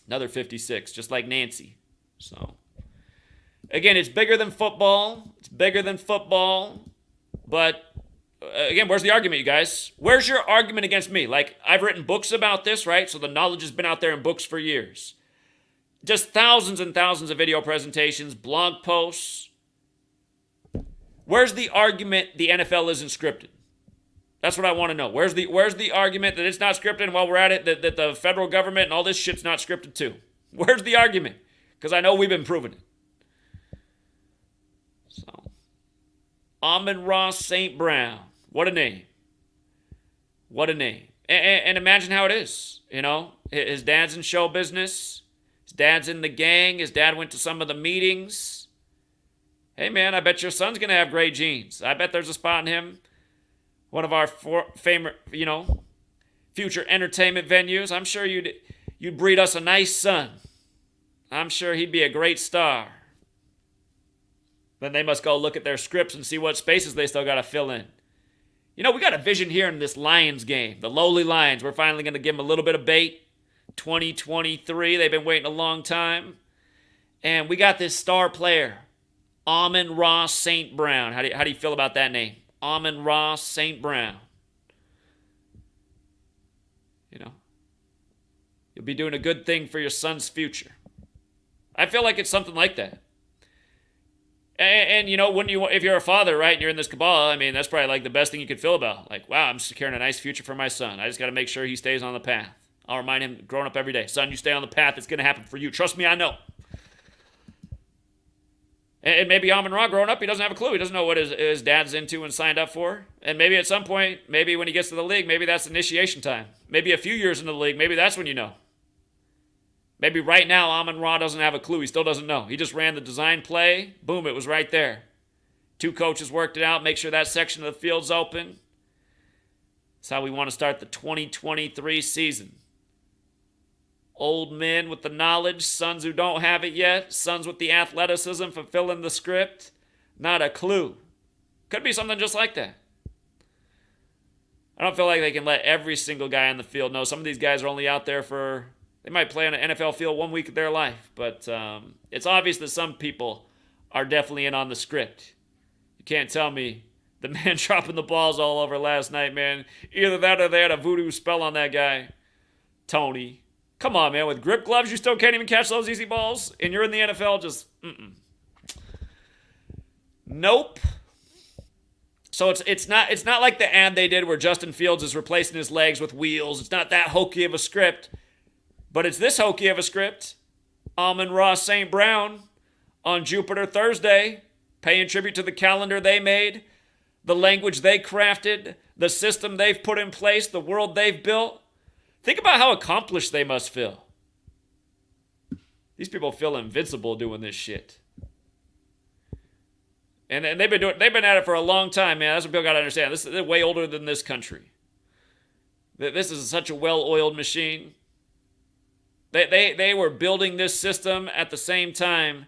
Another 56, just like Nancy. So, again, it's bigger than football. It's bigger than football, but... again, where's the argument, you guys? Where's your argument against me? Like, I've written books about this, right? So the knowledge has been out there in books for years. Just thousands and thousands of video presentations, blog posts. Where's the argument the NFL isn't scripted? That's what I want to know. Where's the argument that it's not scripted, and while we're at it, that the federal government and all this shit's not scripted too? Where's the argument? Because I know we've been proving it. So, Amon-Ra St. Brown. What a name. What a name. And imagine how it is. You know, his dad's in show business. His dad's in the gang. His dad went to some of the meetings. Hey, man, I bet your son's going to have great genes. I bet there's a spot in him. One of our favorite, you know, future entertainment venues. I'm sure you'd breed us a nice son. I'm sure he'd be a great star. Then they must go look at their scripts and see what spaces they still got to fill in. You know, we got a vision here in this Lions game. The lowly Lions. We're finally going to give them a little bit of bait. 2023. They've been waiting a long time. And we got this star player, Amon-Ra St. Brown. How do you feel about that name? Amon-Ra St. Brown. You know, you'll be doing a good thing for your son's future. I feel like it's something like that. And you know, if you're a father, right, and you're in this cabal, I mean, that's probably like the best thing you could feel about. Like, wow, I'm securing a nice future for my son. I just got to make sure he stays on the path. I'll remind him growing up every day. Son, you stay on the path. It's going to happen for you. Trust me, I know. And maybe Amon-Ra growing up, he doesn't have a clue. He doesn't know what his dad's into and signed up for. And maybe at some point, maybe when he gets to the league, maybe that's initiation time. Maybe a few years into the league, maybe that's when you know. Maybe right now, Amon-Ra doesn't have a clue. He still doesn't know. He just ran the design play. Boom, it was right there. 2 coaches worked it out. Make sure that section of the field's open. That's how we want to start the 2023 season. Old men with the knowledge, sons who don't have it yet, sons with the athleticism fulfilling the script. Not a clue. Could be something just like that. I don't feel like they can let every single guy on the field know. Some of these guys are only out there for... They might play on an NFL field 1 week of their life, but it's obvious that some people are definitely in on the script. You can't tell me the man dropping the balls all over last night, man. Either that or they had a voodoo spell on that guy. Tony. Come on, man. With grip gloves, you still can't even catch those easy balls? And you're in the NFL, just, Nope. So it's not like the ad they did where Justin Fields is replacing his legs with wheels. It's not that hokey of a script. But it's this hokey of a script. Amon-Ra St. Brown on Jupiter Thursday, paying tribute to the calendar they made, the language they crafted, the system they've put in place, the world they've built. Think about how accomplished they must feel. These people feel invincible doing this shit. And they've been at it for a long time, man. That's what people got to understand. This is way older than this country. This is such a well-oiled machine. They were building this system at the same time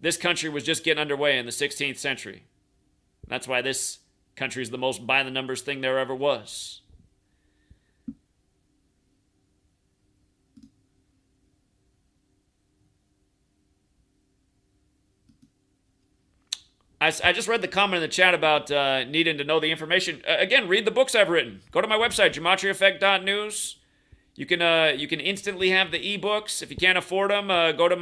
this country was just getting underway in the 16th century. That's why this country is the most by-the-numbers thing there ever was. I just read the comment in the chat about needing to know the information. Again, read the books I've written. Go to my website, GematriaEffect.News. You can instantly have the ebooks. If you can't afford them, go to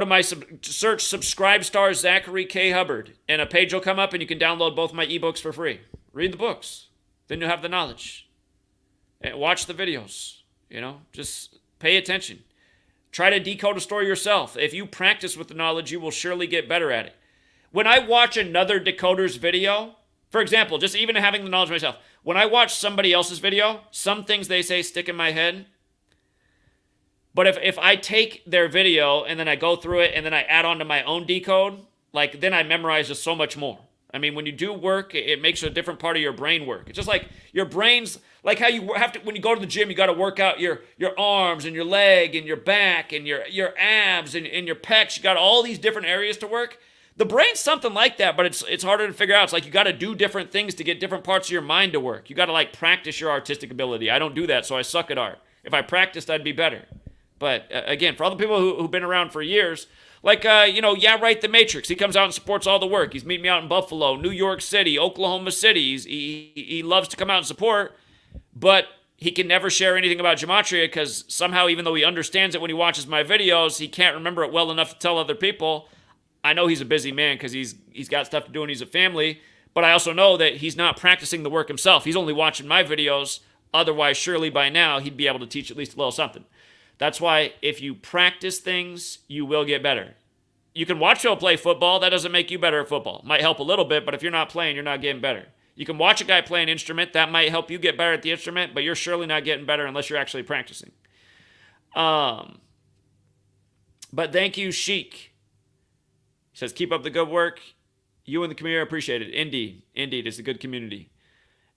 my search Subscribe Star Zachary K. Hubbard, and a page will come up, and you can download both my ebooks for free. Read the books, then you'll have the knowledge. And watch the videos. You know, just pay attention. Try to decode a story yourself. If you practice with the knowledge, you will surely get better at it. When I watch another decoder's video, for example, just even having the knowledge myself, when I watch somebody else's video, some things they say stick in my head. But if I take their video and then I go through it and then I add on to my own decode, like then I memorize just so much more. I mean, when you do work, it makes a different part of your brain work. It's just like your brain's, like how you have to, when you go to the gym, you got to work out your arms and your leg and your back and your abs and your pecs. You got all these different areas to work. The brain's something like that, but it's harder to figure out. It's like you got to do different things to get different parts of your mind to work. You got to like practice your artistic ability. I don't do that, so I suck at art. If I practiced, I'd be better. But again, for all the people who've been around for years, like, The Matrix. He comes out and supports all the work. He's meeting me out in Buffalo, New York City, Oklahoma City. He loves to come out and support, but he can never share anything about Gematria because somehow, even though he understands it when he watches my videos, he can't remember it well enough to tell other people. I know he's a busy man because he's got stuff to do and he's a family, but I also know that he's not practicing the work himself. He's only watching my videos. Otherwise, surely by now, he'd be able to teach at least a little something. That's why if you practice things, you will get better. You can watch people play football. That doesn't make you better at football. Might help a little bit, but if you're not playing, you're not getting better. You can watch a guy play an instrument. That might help you get better at the instrument, but you're surely not getting better unless you're actually practicing. But thank you, Sheik. He says, keep up the good work. You and the community are appreciated. Indeed. It's a good community.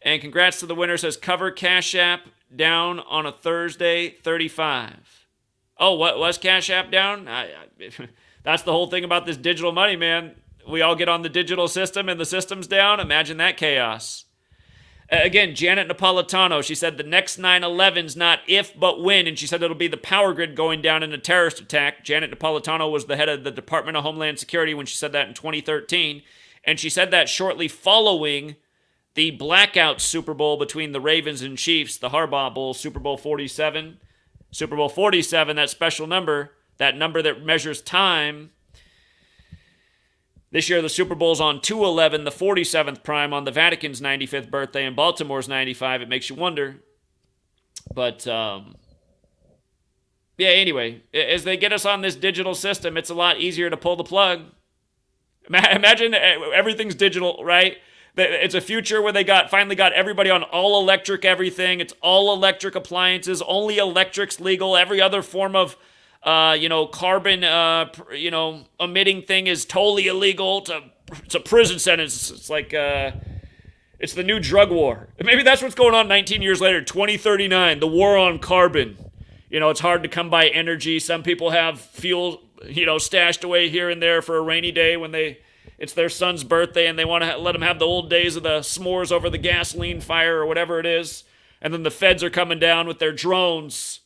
And congrats to the winner. Says, cover Cash App down on a Thursday, 35. Oh, what was Cash App down? That's the whole thing about this digital money, man. We all get on the digital system and the system's down. Imagine that chaos. Again, Janet Napolitano, she said the next 9/11's not if but when, and she said it'll be the power grid going down in a terrorist attack. Janet Napolitano was the head of the Department of Homeland Security when she said that in 2013, and she said that shortly following the blackout Super Bowl between the Ravens and Chiefs, the Harbaugh Bowl, Super Bowl 47. Super Bowl 47, that special number, that number that measures time. This year, the Super Bowl's on 2/11, the 47th prime on the Vatican's 95th birthday and Baltimore's 95. It makes you wonder. But, yeah, anyway, as they get us on this digital system, it's a lot easier to pull the plug. Imagine everything's digital, right? It's a future where they finally got everybody on all electric everything. It's all electric appliances. Only electric's legal. Every other form of carbon, emitting thing is totally illegal. It's a prison sentence. It's like, it's the new drug war. Maybe that's what's going on 19 years later, 2039, the war on carbon. It's hard to come by energy. Some people have fuel, stashed away here and there for a rainy day when it's their son's birthday and they want to let them have the old days of the s'mores over the gasoline fire or whatever it is. And then the feds are coming down with their drones,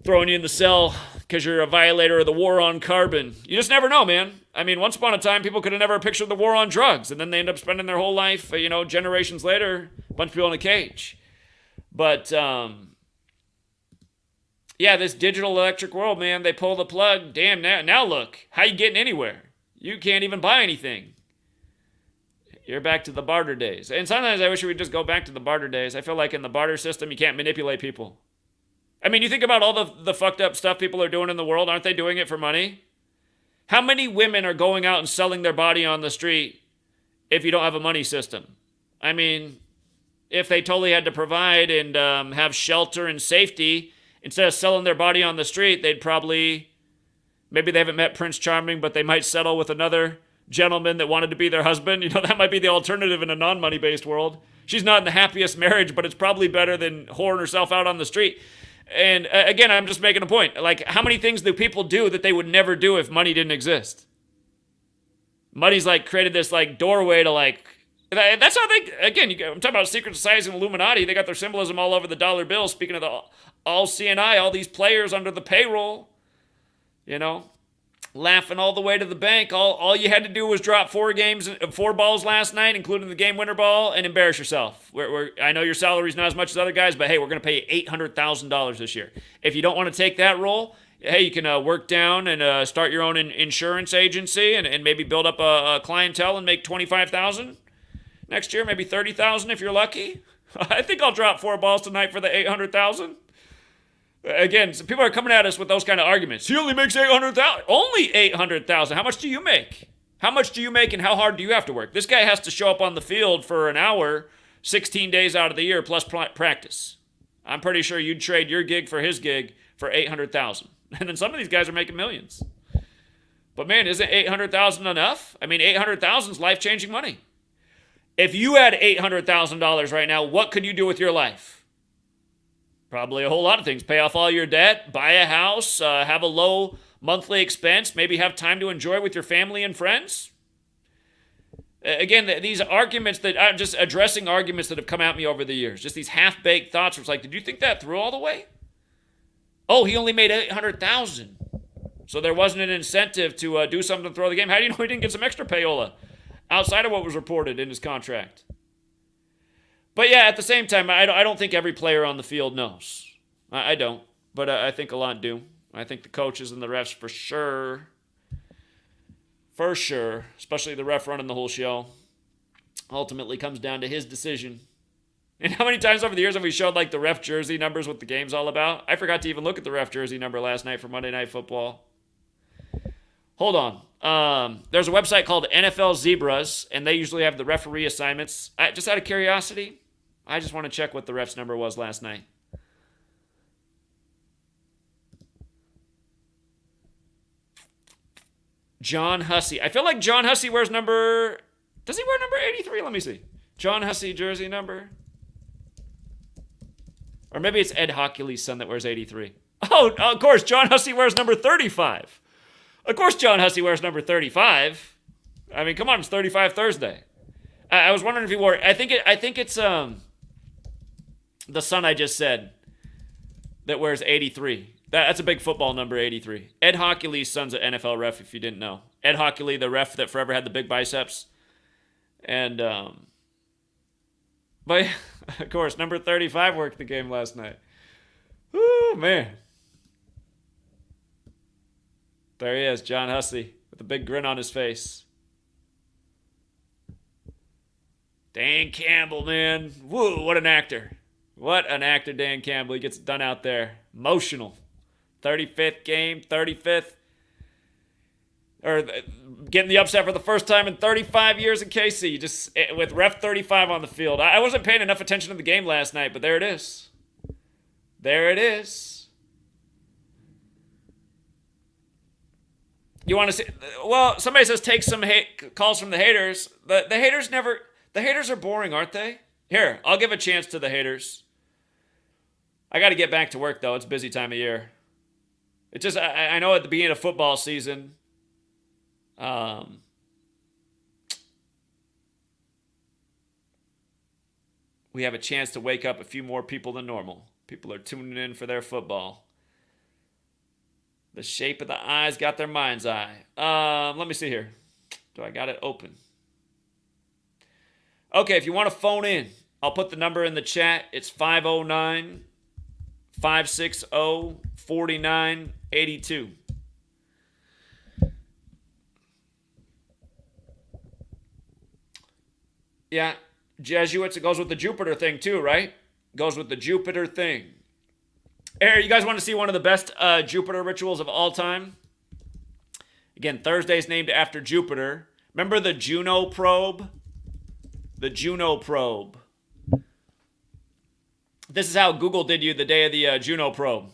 throwing you in the cell because you're a violator of the war on carbon. You just never know, man. I mean, once upon a time, people could have never pictured the war on drugs, and then they end up spending their whole life, generations later, a bunch of people in a cage. But, yeah, this digital electric world, man, they pull the plug. Damn, now look, how you getting anywhere? You can't even buy anything. You're back to the barter days. And sometimes I wish we would just go back to the barter days. I feel like in the barter system, you can't manipulate people. I mean, you think about all the fucked up stuff people are doing in the world. Aren't they doing it for money? How many women are going out and selling their body on the street if you don't have a money system? I mean, if they totally had to provide and have shelter and safety, instead of selling their body on the street, they'd probably, maybe they haven't met Prince Charming, but they might settle with another gentleman that wanted to be their husband. That might be the alternative in a non-money-based world. She's not in the happiest marriage, but it's probably better than whoring herself out on the street. And again, I'm just making a point. Like, how many things do people do that they would never do if money didn't exist? Money's created this doorway to that's how they, again, I'm talking about secret societies and Illuminati. They got their symbolism all over the dollar bill. Speaking of the all CNI, all these players under the payroll, laughing all the way to the bank. All you had to do was drop 4 balls last night, including the game winner ball, and embarrass yourself. I know your salary's not as much as other guys, but hey, we're going to pay you $800,000 this year. If you don't want to take that role, hey, you can work down and start your own insurance agency and maybe build up a clientele and make $25,000 next year, maybe $30,000 if you're lucky. I think I'll drop 4 balls tonight for the $800,000. Again, so people are coming at us with those kind of arguments. He only makes $800,000. Only $800,000. How much do you make? How much do you make and how hard do you have to work? This guy has to show up on the field for an hour, 16 days out of the year, plus practice. I'm pretty sure you'd trade your gig for his gig for $800,000. And then some of these guys are making millions. But man, isn't $800,000 enough? I mean, $800,000 is life-changing money. If you had $800,000 right now, what could you do with your life? Probably a whole lot of things. Pay off all your debt, buy a house, have a low monthly expense, maybe have time to enjoy with your family and friends. Again, these arguments that I'm just addressing arguments that have come at me over the years. Just these half-baked thoughts. It's did you think that through all the way? Oh, he only made $800,000. So there wasn't an incentive to do something to throw the game. How do you know he didn't get some extra payola outside of what was reported in his contract? But yeah, at the same time, I don't think every player on the field knows. I don't. But I think a lot do. I think the coaches and the refs for sure. For sure. Especially the ref running the whole show. Ultimately comes down to his decision. And how many times over the years have we showed the ref jersey numbers, what the game's all about? I forgot to even look at the ref jersey number last night for Monday Night Football. Hold on. There's a website called NFL Zebras, and they usually have the referee assignments. Just out of curiosity, I just want to check what the ref's number was last night. John Hussey. I feel like John Hussey wears number... Does he wear number 83? Let me see. John Hussey jersey number. Or maybe it's Ed Hockley's son that wears 83. Oh, of course, John Hussey wears number 35. Of course John Hussey wears number 35. I mean, come on, it's 35 Thursday. I was wondering if he wore. I think it's the son I just said that wears 83. That's a big football number, 83. Ed Hockley's son's an NFL ref, if you didn't know. Ed Hockley, the ref that forever had the big biceps. And, but, of course, number 35 worked the game last night. Woo, man. There he is, John Hussey, with a big grin on his face. Dan Campbell, man. Woo, what an actor. What an actor, Dan Campbell. He gets it done out there. Emotional. 35th game, 35th. Or getting the upset for the first time in 35 years in KC. Just with ref 35 on the field. I wasn't paying enough attention to the game last night, but there it is. There it is. You want to see? Well, somebody says take some calls from the haters. The haters never. The haters are boring, aren't they? Here, I'll give a chance to the haters. I got to get back to work though. It's a busy time of year. It's just I know at the beginning of football season. We have a chance to wake up a few more people than normal. People are tuning in for their football. The shape of the eyes got their mind's eye. Let me see here. Do I got it open? Okay, if you want to phone in, I'll put the number in the chat. It's 509-560-4982. Yeah, Jesuits, it goes with the Jupiter thing too, right? Goes with the Jupiter thing. Hey, you guys want to see one of the best Jupiter rituals of all time? Again, Thursday's named after Jupiter. Remember the Juno probe? The Juno probe. This is how Google did you the day of the Juno probe.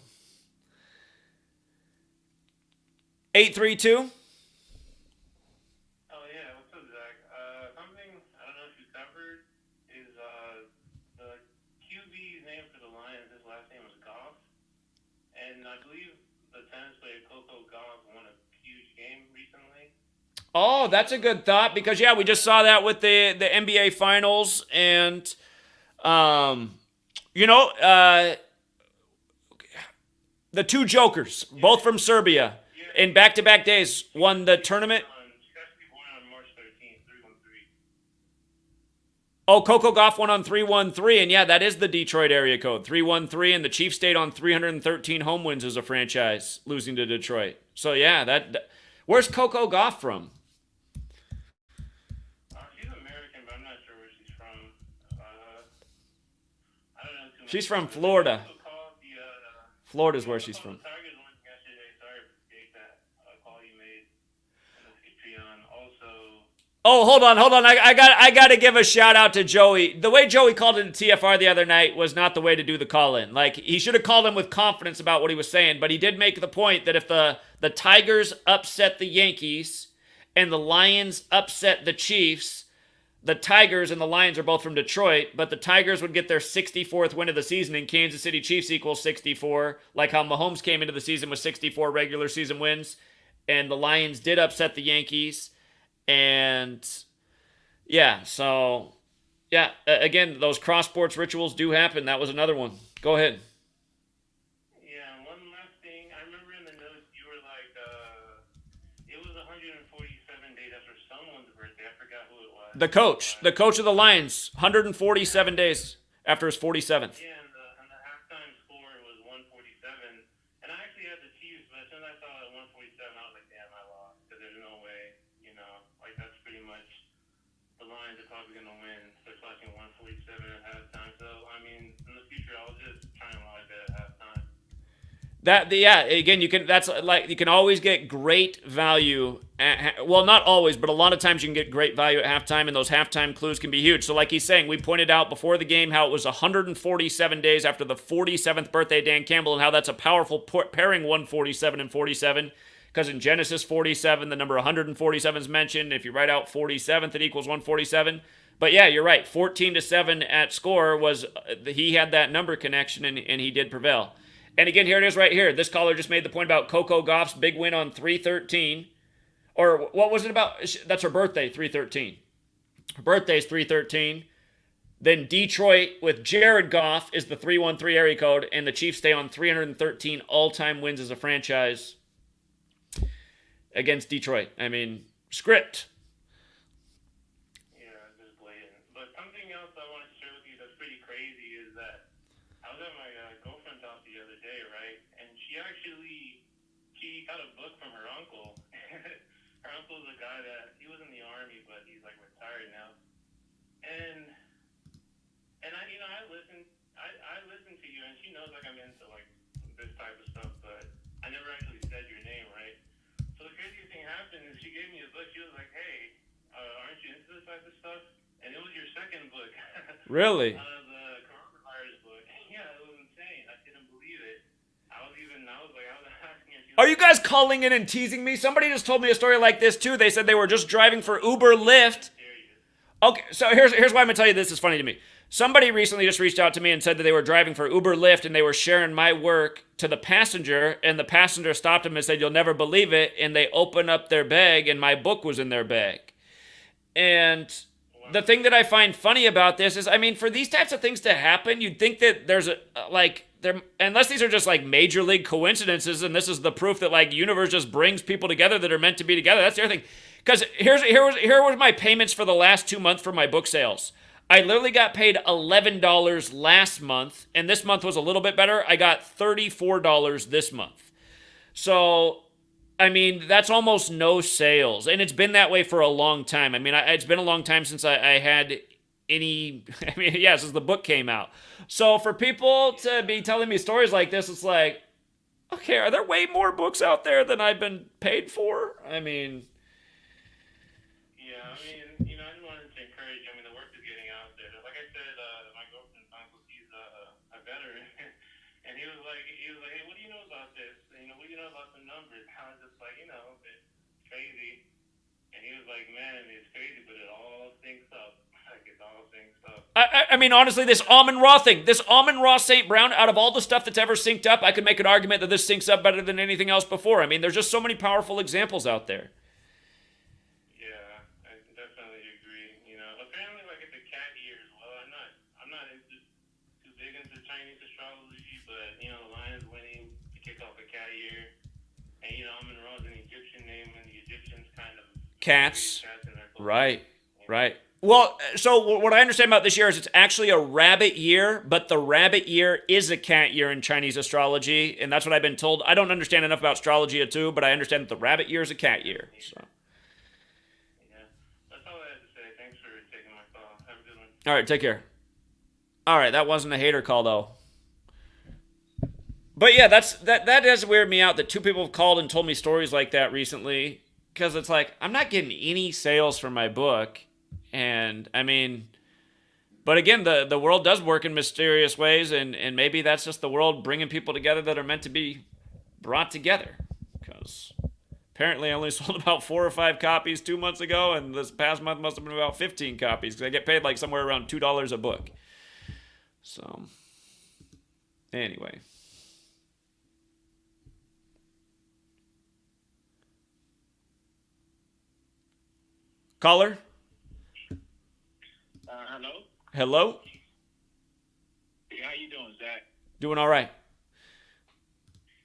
832. Oh yeah, what's up, Zach? Something I don't know if you covered is the QB's name for the Lions. His last name was Goff, and I believe the tennis player Coco Gauff won a huge game recently. Oh, that's a good thought because yeah, we just saw that with the NBA Finals and the two jokers, both from Serbia, in back-to-back days, won the tournament. On March 13th, 313. Oh, Coco Gauff won on 313, and yeah, that is the Detroit area code, 313, and the Chiefs stayed on 313 home wins as a franchise, losing to Detroit. So yeah, that where's Coco Gauff from? She's American, but I'm not sure where she's from. I don't know too much. She's from Florida. Florida's where she's from. The Tigers won yesterday. Sorry for that call you made on the Patreon. Also. Oh, hold on. I got to give a shout out to Joey. The way Joey called into TFR the other night was not the way to do the call in. Like he should have called in with confidence about what he was saying, but he did make the point that if the Tigers upset the Yankees and the Lions upset the Chiefs, the Tigers and the Lions are both from Detroit, but the Tigers would get their 64th win of the season, and Kansas City Chiefs equals 64, like how Mahomes came into the season with 64 regular season wins, and the Lions did upset the Yankees, and yeah, so, yeah, again, those cross-sports rituals do happen. That was another one. Go ahead. Yeah, one last thing. I remember in the notes you were like, it was 147 days after someone's birthday. I forgot who it was. The coach of the Lions, 147 days after his 47th. Yeah, and the halftime score was 147. And I actually had the Chiefs, but as soon as I saw it at 147, I was like, damn, I lost. Because there's no way, like that's pretty much the Lions are probably going to win. They're flashing 147 at halftime. So, I mean, in the future, I'll just try and log that at halftime. Again, you can always get great value well, not always, but a lot of times you can get great value at halftime, and those halftime clues can be huge. So like he's saying, we pointed out before the game how it was 147 days after the 47th birthday of Dan Campbell, and how that's a powerful pairing, 147 and 47, because in Genesis 47, the number 147 is mentioned. If you write out 47th, it equals 147. But yeah, you're right. 14-7 at score was, he had that number connection, and he did prevail. And again, here it is right here. This caller just made the point about Coco Gauff's big win on 313. Or what was it about? That's her birthday, 313. Her birthday's 313. Then Detroit with Jared Goff is the 313 area code, and the Chiefs stay on 313 all-time wins as a franchise against Detroit. I mean, script. Yeah, just blatant. But something else I want to share with you that's pretty crazy is that I was at my girlfriend's house the other day, right? And she got a book from her uncle. Her uncle's a guy that he was in the army, but he's like retired now. And I listen to you, and she knows like I'm into like this type of stuff, but I never actually said your name, right? So the craziest thing happened is she gave me a book. She was like, "Hey, aren't you into this type of stuff?" And it was your second book. Really? The coronavirus book. Yeah, it was insane. I couldn't believe it. I was asking her. Are you guys calling in and teasing me? Somebody just told me a story like this too. They said they were just driving for Uber Lyft. Okay, so here's why I'm gonna tell you this is funny to me. Somebody recently just reached out to me and said that they were driving for Uber Lyft and they were sharing my work to the passenger, and the passenger stopped them and said, "You'll never believe it," and they opened up their bag and my book was in their bag. And the thing that I find funny about this is, I mean, for these types of things to happen, you'd think that there's unless these are just like major league coincidences, and this is the proof that like universe just brings people together that are meant to be together. That's the other thing. Because here was my payments for the last 2 months for my book sales. I literally got paid $11 last month, and this month was a little bit better. I got $34 this month. So, I mean, that's almost no sales, and it's been that way for a long time. I mean, it's been a long time since I had any, I mean, yeah, since the book came out. So for people to be telling me stories like this, it's like, okay, are there way more books out there than I've been paid for? I mean... Yeah, I mean, I just wanted to encourage. I mean, the work is getting out there. Like I said, my girlfriend's uncle, he's a veteran, and he was like, "Hey, what do you know about this? What do you know about the numbers?" I was just like, it's crazy. And he was like, "Man, it's crazy, but it all syncs up. Like it all syncs up." I mean, honestly, this Amon-Ra thing, this Amon-Ra St. Brown, out of all the stuff that's ever synced up, I could make an argument that this syncs up better than anything else before. I mean, there's just so many powerful examples out there. Apparently, like it's a cat year as well. I'm not too big into Chinese astrology, but the lion's winning to kick off a cat year, and Amon-Ra is an Egyptian name, and the Egyptians kind of Cats. In their culture. Right. Well, so what I understand about this year is it's actually a rabbit year, but the rabbit year is a cat year in Chinese astrology, and that's what I've been told. I don't understand enough about astrology too, but I understand that the rabbit year is a cat year. So. All right, take care. All right, that wasn't a hater call though. But yeah, that does weird me out that two people have called and told me stories like that recently, because it's like I'm not getting any sales from my book, and I mean, but again, the world does work in mysterious ways, and maybe that's just the world bringing people together that are meant to be brought together, because apparently I only sold about 4 or 5 copies 2 months ago, and this past month must have been about 15 copies, because I get paid like somewhere around $2 a book. So, anyway. Caller? Hello? Hello? Hey, how you doing, Zach? Doing all right.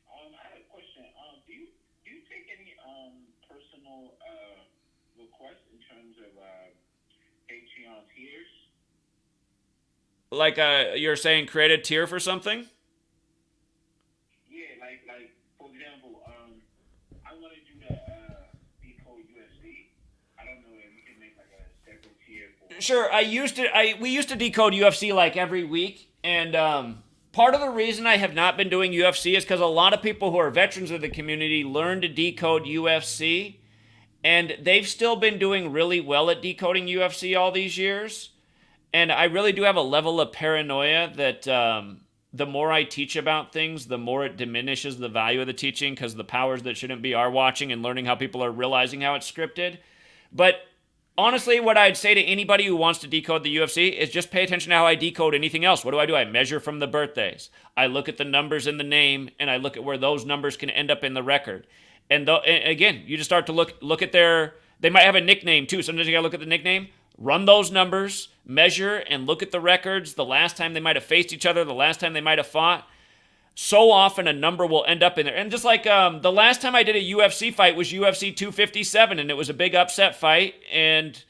I had a question. Do you take any personal requests in terms of Patreon tiers? Like you're saying create a tier for something? Yeah, like for example, I want to do the decode UFC. I don't know if you can make like a separate tier for. Sure, we used to decode UFC like every week, and part of the reason I have not been doing UFC is because a lot of people who are veterans of the community learn to decode UFC, and they've still been doing really well at decoding UFC all these years. And I really do have a level of paranoia that the more I teach about things, the more it diminishes the value of the teaching, because the powers that shouldn't be are watching and learning how people are realizing how it's scripted. But honestly, what I'd say to anybody who wants to decode the UFC is just pay attention to how I decode anything else. What do? I measure from the birthdays. I look at the numbers in the name, and I look at where those numbers can end up in the record. And again, you just start to look at they might have a nickname too. Sometimes you gotta look at the nickname. run those numbers, measure, and look at the records, the last time they might have faced each other, the last time they might have fought. So often a number will end up in there. And just like the last time I did a UFC fight was UFC 257, and it was a big upset fight. And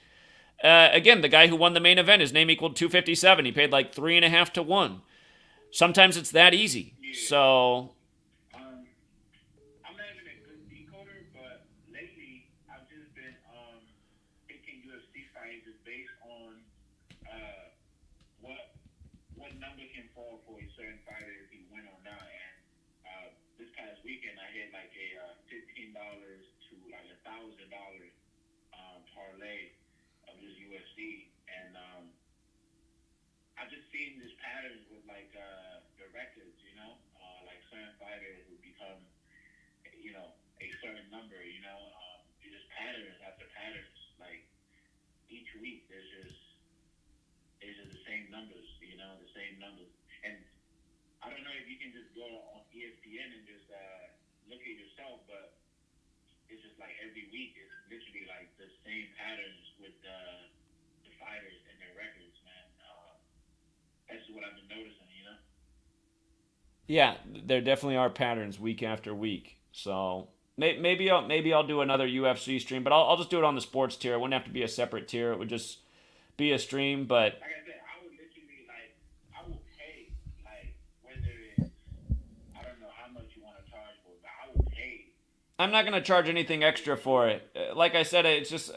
again, the guy who won the main event, his name equaled 257. He paid like 3.5 to 1. Sometimes it's that easy. Yeah. So I'm not even a good decoder, but lately I've just been picking UFC fights just based on what number can fall for a certain fighter if he win or not. And this past weekend I hit like a $15 to like $1,000 parlay of this UFC, and I just seen this pattern with like the records, like certain fighters who become, a certain number, it's just patterns after patterns. Like each week, there's just the same numbers, the same numbers. And I don't know if you can just go on ESPN and just look at yourself, but it's just like every week, it's literally like the same patterns with the fighters and their records, man. That's what I've been noticing, yeah, there definitely are patterns week after week. So maybe I'll do another UFC stream, but I'll just do it on the sports tier. It wouldn't have to be a separate tier. It would just be a stream. But like I said, I would literally I will pay whether it's, I don't know how much you want to charge for it, but I will pay. I'm not going to charge anything extra for it. Like I said, it's just,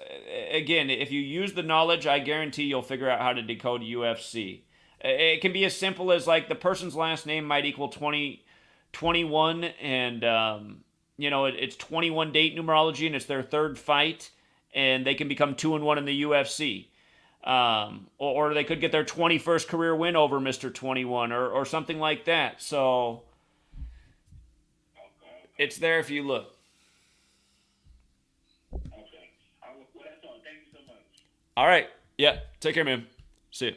again, if you use the knowledge, I guarantee you'll figure out how to decode UFC. It can be as simple as like the person's last name might equal 21, and it's 21 date numerology, and it's their third fight, and they can become 2-1 in the UFC. Or they could get their 21st career win over Mr. 21 or something like that. So it's there if you look. Okay. Well, that's all. Thank you so much. All right. Yeah. Take care, man. See you.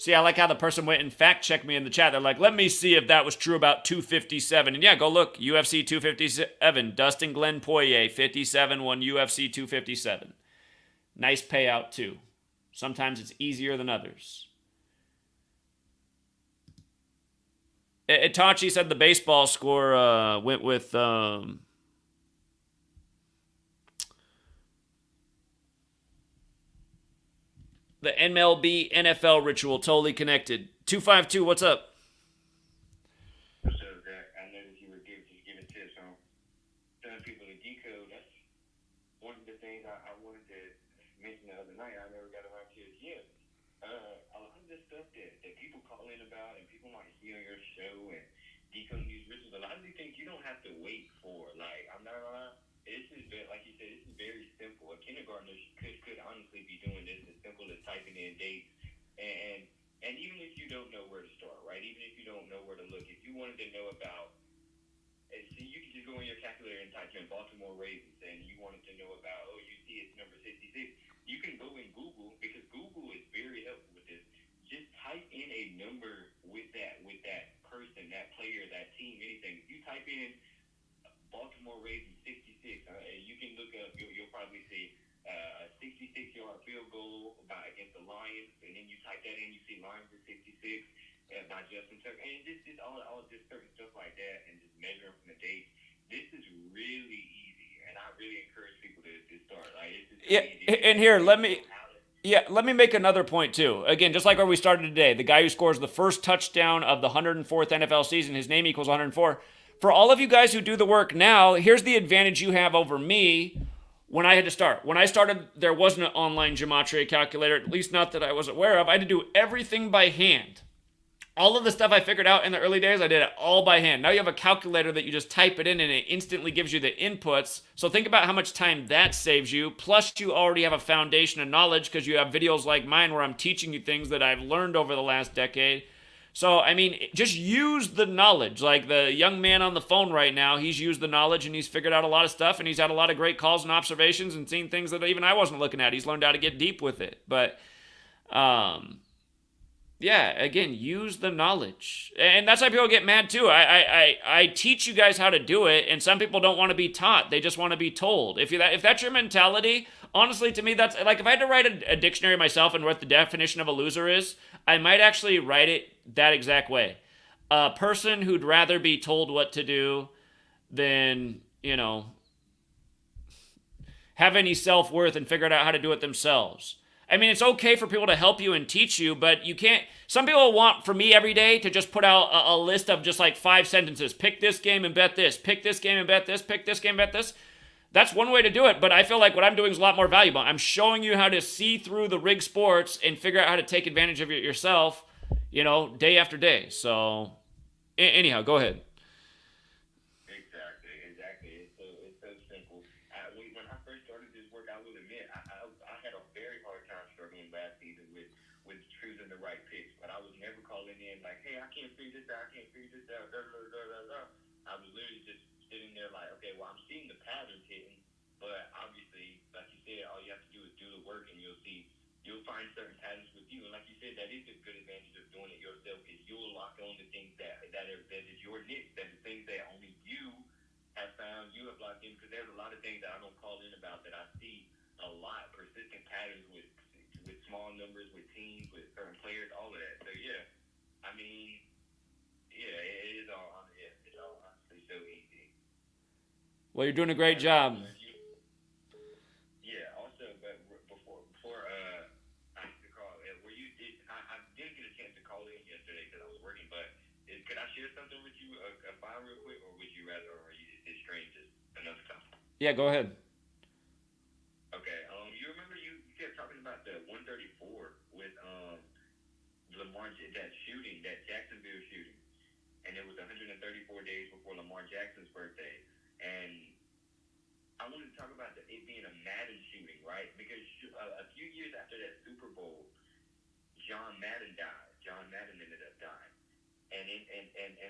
See, I like how the person went and fact-checked me in the chat. They're like, let me see if that was true about 257. And yeah, go look. UFC 257. Dustin Glenn Poirier, 57, won UFC 257. Nice payout, too. Sometimes it's easier than others. Itachi said the baseball score went with... the MLB NFL ritual, totally connected. 252, what's up? What's up, Zach? I noticed you were giving tips on telling people to decode. That's one of the things I wanted to mention the other night. I never got around to it yet. A lot of this stuff that people call in about and people might see on your show and decoding these rituals, a lot of these things you don't have to wait for. Like, I'm not gonna lie. This is very, like you said, this is very simple. A kindergartner could honestly be doing this as simple as typing in dates. And even if you don't know where to start, right? Even if you don't know where to look, if you wanted to know about, see, you could just go in your calculator and type in Baltimore Ravens, and you wanted to know about, you see it's number 66. You can go in Google, because Google is very helpful with this. Just type in a number with that person, that player, that team, anything. If you type in Baltimore Ravens 66. You can look up, you'll probably see a 66-yard field goal against the Lions, and then you type that in, you see Lions at 66 by Justin Tucker, and just all just certain stuff like that, and just measuring from the dates. This is really easy, and I really encourage people to start. Like, it's just easy. And here, let me make another point too. Again, just like where we started today, the guy who scores the first touchdown of the 104th NFL season, his name equals 104. For all of you guys who do the work now, here's the advantage you have over me when I had to start. When I started, there wasn't an online gematria calculator, at least not that I was aware of. I had to do everything by hand. All of the stuff I figured out in the early days, I did it all by hand. Now you have a calculator that you just type it in and it instantly gives you the inputs. So think about how much time that saves you. Plus you already have a foundation of knowledge because you have videos like mine where I'm teaching you things that I've learned over the last decade. So, I mean, just use the knowledge. Like the young man on the phone right now, he's used the knowledge and he's figured out a lot of stuff and he's had a lot of great calls and observations and seen things that even I wasn't looking at. He's learned how to get deep with it. But, Yeah, again, use the knowledge. And that's why people get mad too. I teach you guys how to do it, and some people don't want to be taught. They just want to be told. If that's your mentality, honestly, to me, that's like if I had to write a dictionary myself and what the definition of a loser is, I might actually write it that exact way. A person who'd rather be told what to do than, have any self worth and figure out how to do it themselves. I mean, it's okay for people to help you and teach you, but you can't. Some people want for me every day to just put out a list of just like 5 sentences. Pick this game and bet this. Pick this game and bet this. Pick this game and bet this. That's one way to do it, but I feel like what I'm doing is a lot more valuable. I'm showing you how to see through the rig sports and figure out how to take advantage of it yourself, day after day. So, anyhow, go ahead. Exactly. It's so simple. When I first started this work, I will admit I had a very hard time struggling last season with choosing the right picks, but I was never calling in like, hey, I can't figure this out. I was literally just sitting there like, okay, well, I'm seeing the patterns hitting, but obviously, like you said, all you have to do is do the work, and you'll find certain patterns with you. And like you said, that is a good advantage of doing it yourself, is you'll lock on the things that is your niche, that the things that only you have found, you have locked in, because there's a lot of things that I don't call in about that I see a lot, persistent patterns with small numbers, with teams, with certain players, all of that. So yeah, I mean, yeah, it's all honestly so easy. Well, you're doing a great job. Yeah. Also, but before I have to call, were you did I didn't get a chance to call in yesterday because I was working. But could I share something with you, a file real quick, or would you rather, or is strange just another time? Yeah, go ahead. Okay. You remember you kept talking about the 134 with Lamar, that shooting, that Jacksonville shooting, and it was 134 days before Lamar Jackson's birthday, and I wanted to talk about it being a Madden shooting, right? Because a few years after that Super Bowl, John Madden died. John Madden ended up dying. And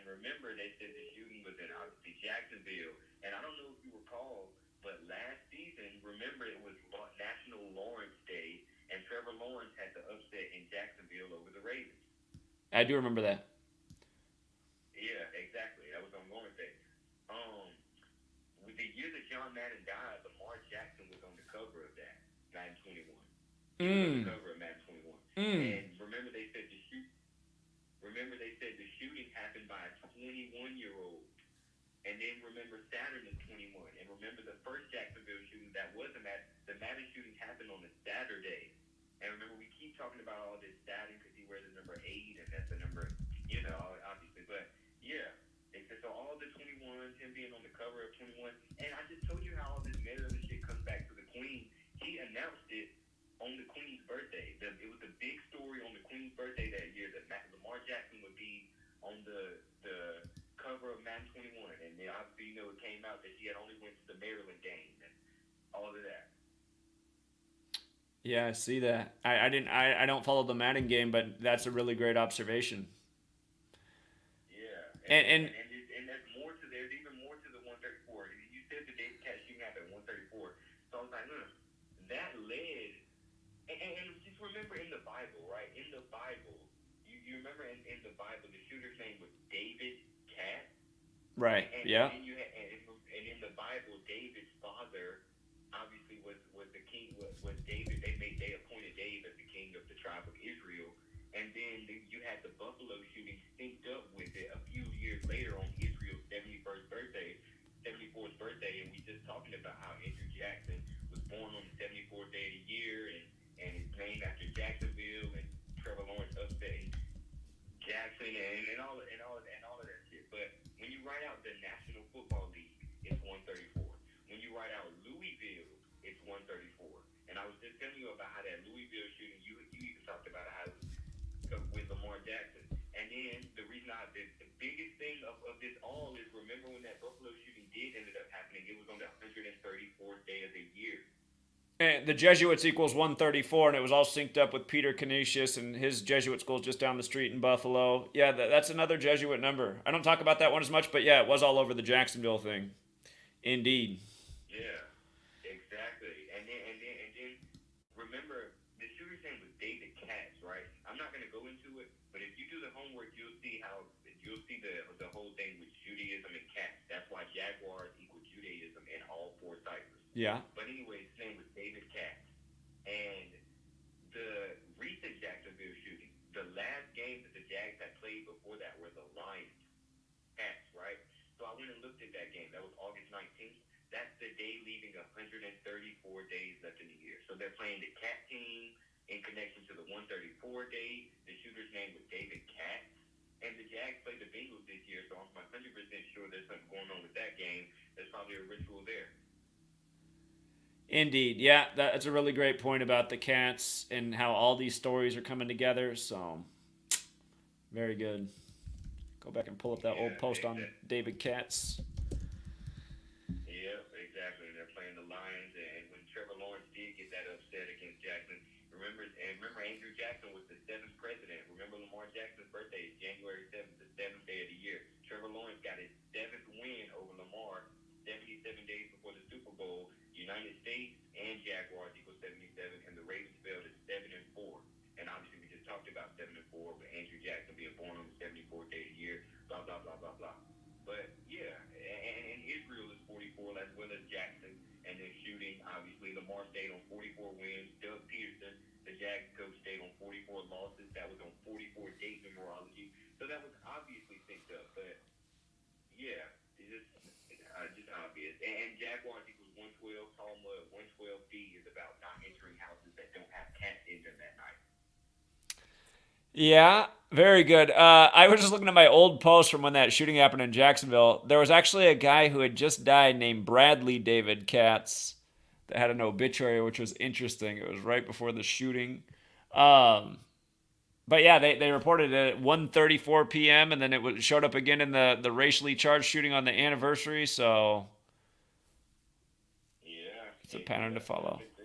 remember, they said the shooting was in obviously Jacksonville. And I don't know if you recall, but last season, remember it was National Lawrence Day, and Trevor Lawrence had the upset in Jacksonville over the Ravens. I do remember that. Yeah, exactly. That was on Lawrence Day. With the year that John Madden died, Lamar Jackson was on the cover of that, Madden 21. He was on the cover of Madden 21. And remember they said the shooting happened by a 21-year-old. And then remember Saturn is 21. And remember the first Jacksonville shooting that was the Madden shooting happened on a Saturday. And remember we keep talking about all this Saturn because he wears the number 8, and that's the number, obviously. But yeah. So all the 21s, him being on the cover of 21, and I just told you how all this Maryland shit comes back to the Queen. He announced it on the Queen's birthday. It was a big story on the Queen's birthday that year that Lamar Jackson would be on the cover of Madden 21, and then obviously it came out that he had only went to the Maryland game and all of that. Yeah, I see that. I don't follow the Madden game, but that's a really great observation. Yeah, And there's more to there's even more to the 134. You said the David Cat shooting happened at 134, so I was like, that led. And just remember in the Bible, right? In the Bible, you remember in the Bible, the shooter's name was David Cat. right. Yeah. And in the Bible, David's father obviously was the king. Was David? They appointed David as the king of the tribe of Israel. And then you had the Buffalo shooting synced up with it a few years later on Israel's 74th birthday, and we just talking about how Andrew Jackson was born on the 74th day of the year, and it's named after Jacksonville, and Trevor Lawrence upsetting Jackson, and all of that shit. But when you write out the National Football League, it's 134. When you write out Louisville, it's 134. And I was just telling you about how that Louisville shooting, you even talked about how it was with Lamar Jackson. And then the reason the biggest thing of this all is, remember when that Buffalo shooting ended up happening, it was on the 134th day of the year. And the Jesuits equals 134, and it was all synced up with Peter Canisius and his Jesuit school just down the street in Buffalo. Yeah, that's another Jesuit number. I don't talk about that one as much, but yeah, it was all over the Jacksonville thing. Indeed. Yeah, exactly. And then remember the shooter's name was David Katz, right? I'm not gonna go into it, But if you do the homework, you'll see the whole thing with Judaism and cats. That's why Jaguars equal Judaism in all four ciphers. Yeah. But anyway, his name was David Katz. And the recent Jacksonville shooting, the last game that the Jags had played before that were the Lions. Cats, right? So I went and looked at that game. That was August 19th. That's the day leaving 134 days left in the year. So they're playing the Cat team in connection to the 134 day. The shooter's name was David Katz. And the Jags played the Bengals this year, so I'm 100% sure there's something going on with that game. There's probably a ritual there. Indeed. Yeah, that's a really great point about the Cats and how all these stories are coming together. So, very good. Go back and pull up that old post on David Katz. Yep, exactly. They're playing the Lions, and when Trevor Lawrence did get that upset against Jackson, remember Andrew Jackson was the 7th president. Remember Lamar Jackson's birthday is January 7th, the 7th day of the year. Trevor Lawrence got his 7th win over Lamar 77 days before the Super Bowl. United States and Jaguars equal 77, and the Ravens fell to 7-4. And obviously we just talked about 7-4, but Andrew Jackson being born on the 74th day of the year, blah, blah, blah, blah, blah. But, yeah, and Israel is 44 as well as Jackson. And then shooting, obviously, Lamar stayed on 44 wins. Doug Peterson, the Jags coach, stayed on 44 losses. That was on 44 days numerology. So that was obviously synced up. But, yeah, it's just obvious. And Jaguars equals 112. Talmud 112B is about not entering houses that don't have cats in them that night. Yeah, very good. I was just looking at my old post from when that shooting happened in Jacksonville. There was actually a guy who had just died named Bradley David Katz that had an obituary, which was interesting. It was right before the shooting. But yeah, they reported it at 1:34 p.m. and then it showed up again in the racially charged shooting on the anniversary. So yeah, it's a pattern to follow. With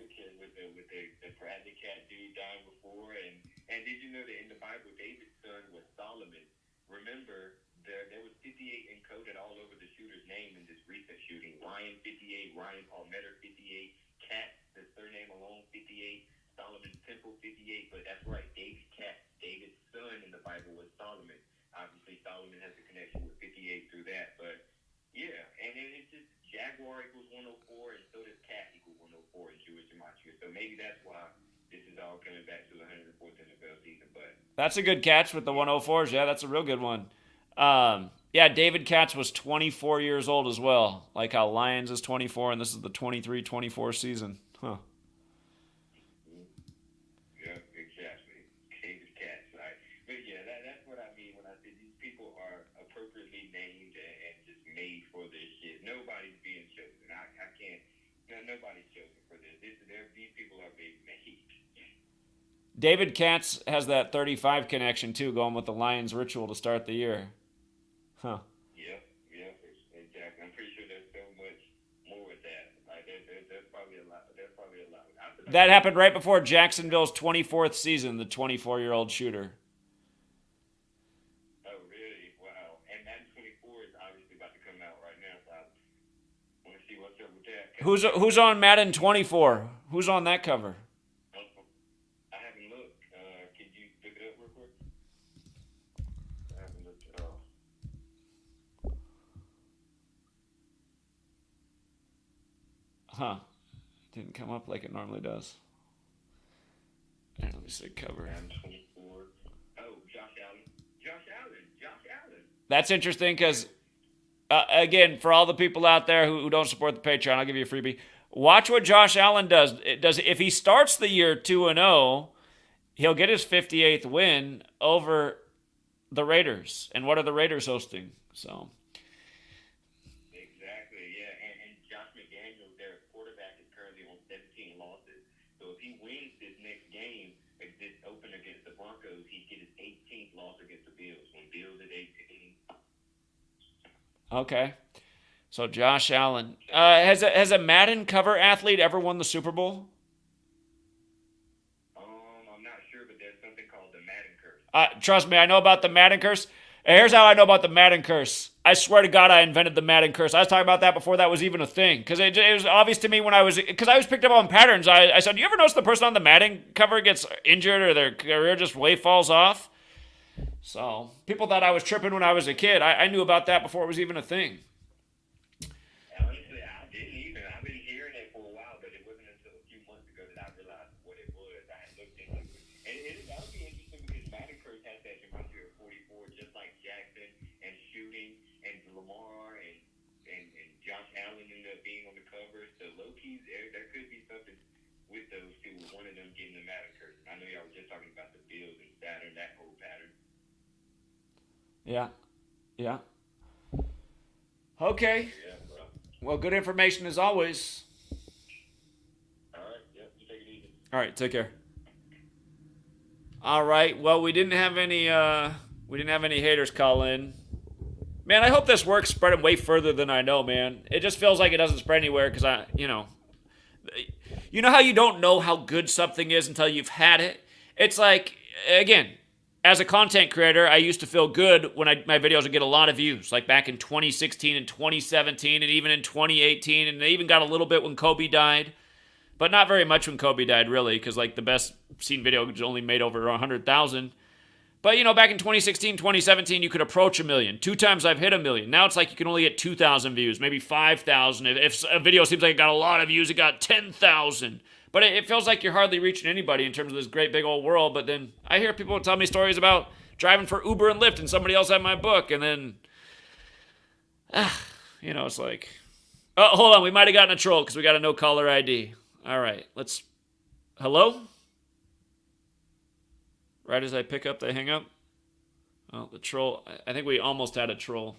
the Bradley Cat dude dying before, and did you know that in the Bible, David's son was Solomon? Remember, there was 58 encoded all over the shooter's name in this recent shooting. Ryan 58, Ryan Palmetto 58, Cat, the surname alone 58, Solomon Temple 58. But that's right, David Cat, David's son in the Bible was Solomon. Obviously, Solomon has a connection with 58 through that. But yeah, and then it's just Jaguar equals 104, and so does Cat equal 104 in Jewish gematria. So maybe that's why this is all coming back to the 104th NFL season. But that's a good catch with the 104s. Yeah, that's a real good one. Yeah, David Katz was 24 years old as well. Like how Lions is 24, and this is the 23-24 season. Huh. Yeah, exactly. David Katz, right? But yeah, that's what I mean when I say these people are appropriately named and just made for this shit. Nobody's being chosen. I can't. Nobody's chosen for this. These people are being made. David Katz has that 35 connection too, going with the Lions ritual to start the year. Huh. Yep, exactly. I'm pretty sure there's so much more with that. Like there's probably a lot. That happened right before Jacksonville's 24th season, the 24-year-old shooter. Oh, really? Wow. And Madden 24 is obviously about to come out right now, so I want to see what's up with that. Who's on Madden 24? Who's on that cover? I haven't looked. Could you look it up real quick? I haven't looked at all. Huh. Didn't come up like it normally does. Let me see cover. Madden 24. Oh, Josh Allen. That's interesting because, again, for all the people out there who don't support the Patreon, I'll give you a freebie. Watch what Josh Allen does. If he starts the year 2-0, he'll get his 58th win over the Raiders. And what are the Raiders hosting? So. Exactly, yeah. And Josh McDaniels, their quarterback, is currently on 17 losses. So if he wins this next game, this open against the Broncos, he'd get his 18th loss against the Bills. When Bills at 18. Okay. So Josh Allen. Has a Madden cover athlete ever won the Super Bowl? I'm not sure, but there's something called the Madden curse. Trust me, I know about the Madden curse. Here's how I know about the Madden curse. I swear to God, I invented the Madden curse. I was talking about that before that was even a thing. Because it was obvious to me when I was picked up on patterns. I said, you ever notice the person on the Madden cover gets injured or their career just way falls off? So people thought I was tripping when I was a kid. I knew about that before it was even a thing. Honestly, I didn't either. I've been hearing it for a while, but it wasn't until a few months ago that I realized what it was. I had looked into it. And that would be interesting because Madden has that gematria of 44, just like Jackson and shooting and Lamar and Josh Allen ended up being on the cover. So low-key, there could be something with those two, with one of them getting the Madden curse. I know y'all were just talking about the Bills and Saturn, that whole pattern. Yeah. Yeah. Okay. Yeah, bro. Well, good information as always. All right. Yep. You take it easy. All right, take care. All right. Well, we didn't have any haters call in. Man, I hope this works spreading way further than I know, man. It just feels like it doesn't spread anywhere because you know how you don't know how good something is until you've had it? It's like, again, as a content creator, I used to feel good when my videos would get a lot of views, like back in 2016 and 2017 and even in 2018, and they even got a little bit when Kobe died, but not very much when Kobe died, really, because like the best seen video only made over 100,000. But, back in 2016, 2017, you could approach 1 million. 2 times I've hit 1 million. Now it's like you can only get 2,000 views, maybe 5,000. If a video seems like it got a lot of views, it got 10,000. But it feels like you're hardly reaching anybody in terms of this great big old world. But then I hear people tell me stories about driving for Uber and Lyft and somebody else had my book. And then, it's like, oh, hold on. We might have gotten a troll because we got a no caller ID. All right, hello? Right as I pick up, they hang up. Oh, the troll. I think we almost had a troll.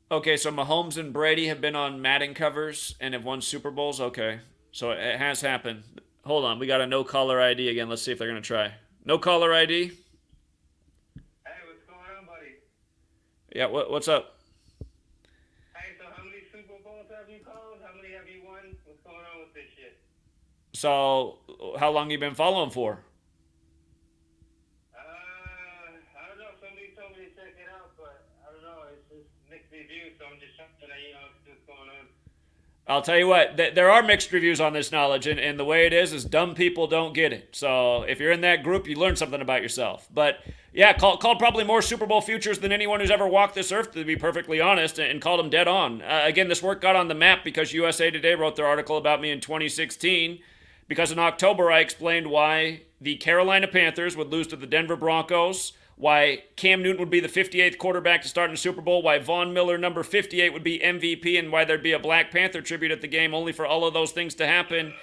Okay, so Mahomes and Brady have been on Madden covers and have won Super Bowls. Okay, so it has happened. Hold on, we got a no caller ID again. Let's see if they're going to try. No caller ID? Hey, what's going on, buddy? Yeah, what's up? Hey, so how many Super Bowls have you called? How many have you won? What's going on with this shit? So, how long you been following for? I don't know. Somebody told me to check it out, but I don't know. It's just mixed reviews, so I'm just trying to, see what's going on. I'll tell you what, there are mixed reviews on this knowledge, and the way it is dumb people don't get it. So if you're in that group, you learn something about yourself. But yeah, called probably more Super Bowl futures than anyone who's ever walked this earth, to be perfectly honest, and called them dead on. Again, this work got on the map because USA Today wrote their article about me in 2016, because in October I explained why the Carolina Panthers would lose to the Denver Broncos, why Cam Newton would be the 58th quarterback to start in the Super Bowl, why Von Miller, number 58, would be MVP, and why there'd be a Black Panther tribute at the game, only for all of those things to happen.